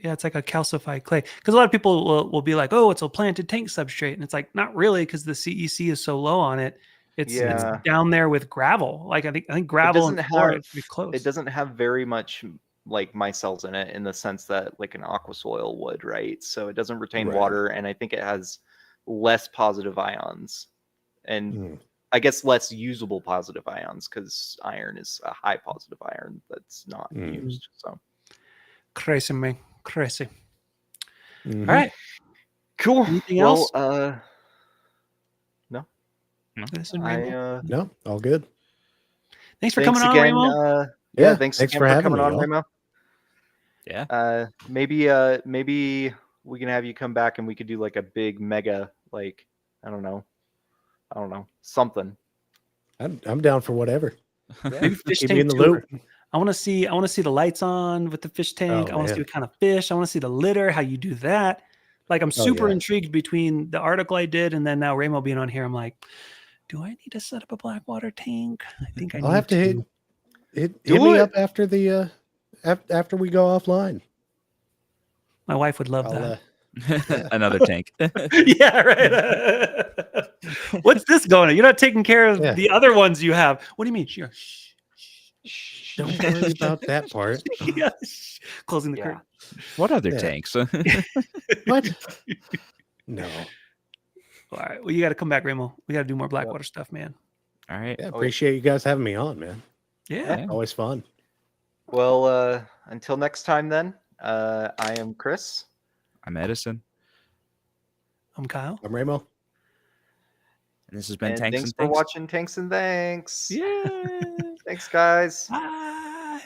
It's like a calcified clay, because a lot of people will be like, oh, it's a planted tank substrate, and it's like, not really, because the CEC is so low on it. It's down there with gravel. Like I think gravel and fluoride is pretty close. It doesn't have very much like micelles in it, in the sense that like an aqua soil would, right? So it doesn't retain water, and I think it has less positive ions, and I guess less usable positive ions, because iron is a high positive iron that's not used. So crazy, man, crazy. All right, cool. Anything else? No. No, all good. Thanks for coming on, Remo. Thanks again for having coming on, Remo. Yeah. Maybe we can have you come back and we could do like a big mega, like I don't know, something. I'm down for whatever. Maybe fish Keep tank me in the loop. I want to see the lights on with the fish tank. I want to see what kind of fish. I want to see the litter, how you do that. Like I'm super intrigued between the article I did and then now Remo being on here. I'm like, do I need to set up a blackwater tank? I think I'll have to hit me up after the after we go offline. My wife would love that. Another tank. Yeah, right. What's this going on? You're not taking care of the other ones you have. What do you mean? Shh. Don't worry about that part. Closing the curtain. What other tanks? What? No. All right. Well, you got to come back, Remo. We got to do more Blackwater stuff, man. All right. Yeah, appreciate you guys having me on, man. Yeah. Always fun. Well, until next time then, I am Chris. I'm Edison. I'm Kyle. I'm Remo. And this has been Tanks and Thanks. Thanks for watching Tanks and Thanks. Yeah. Thanks, guys. Bye.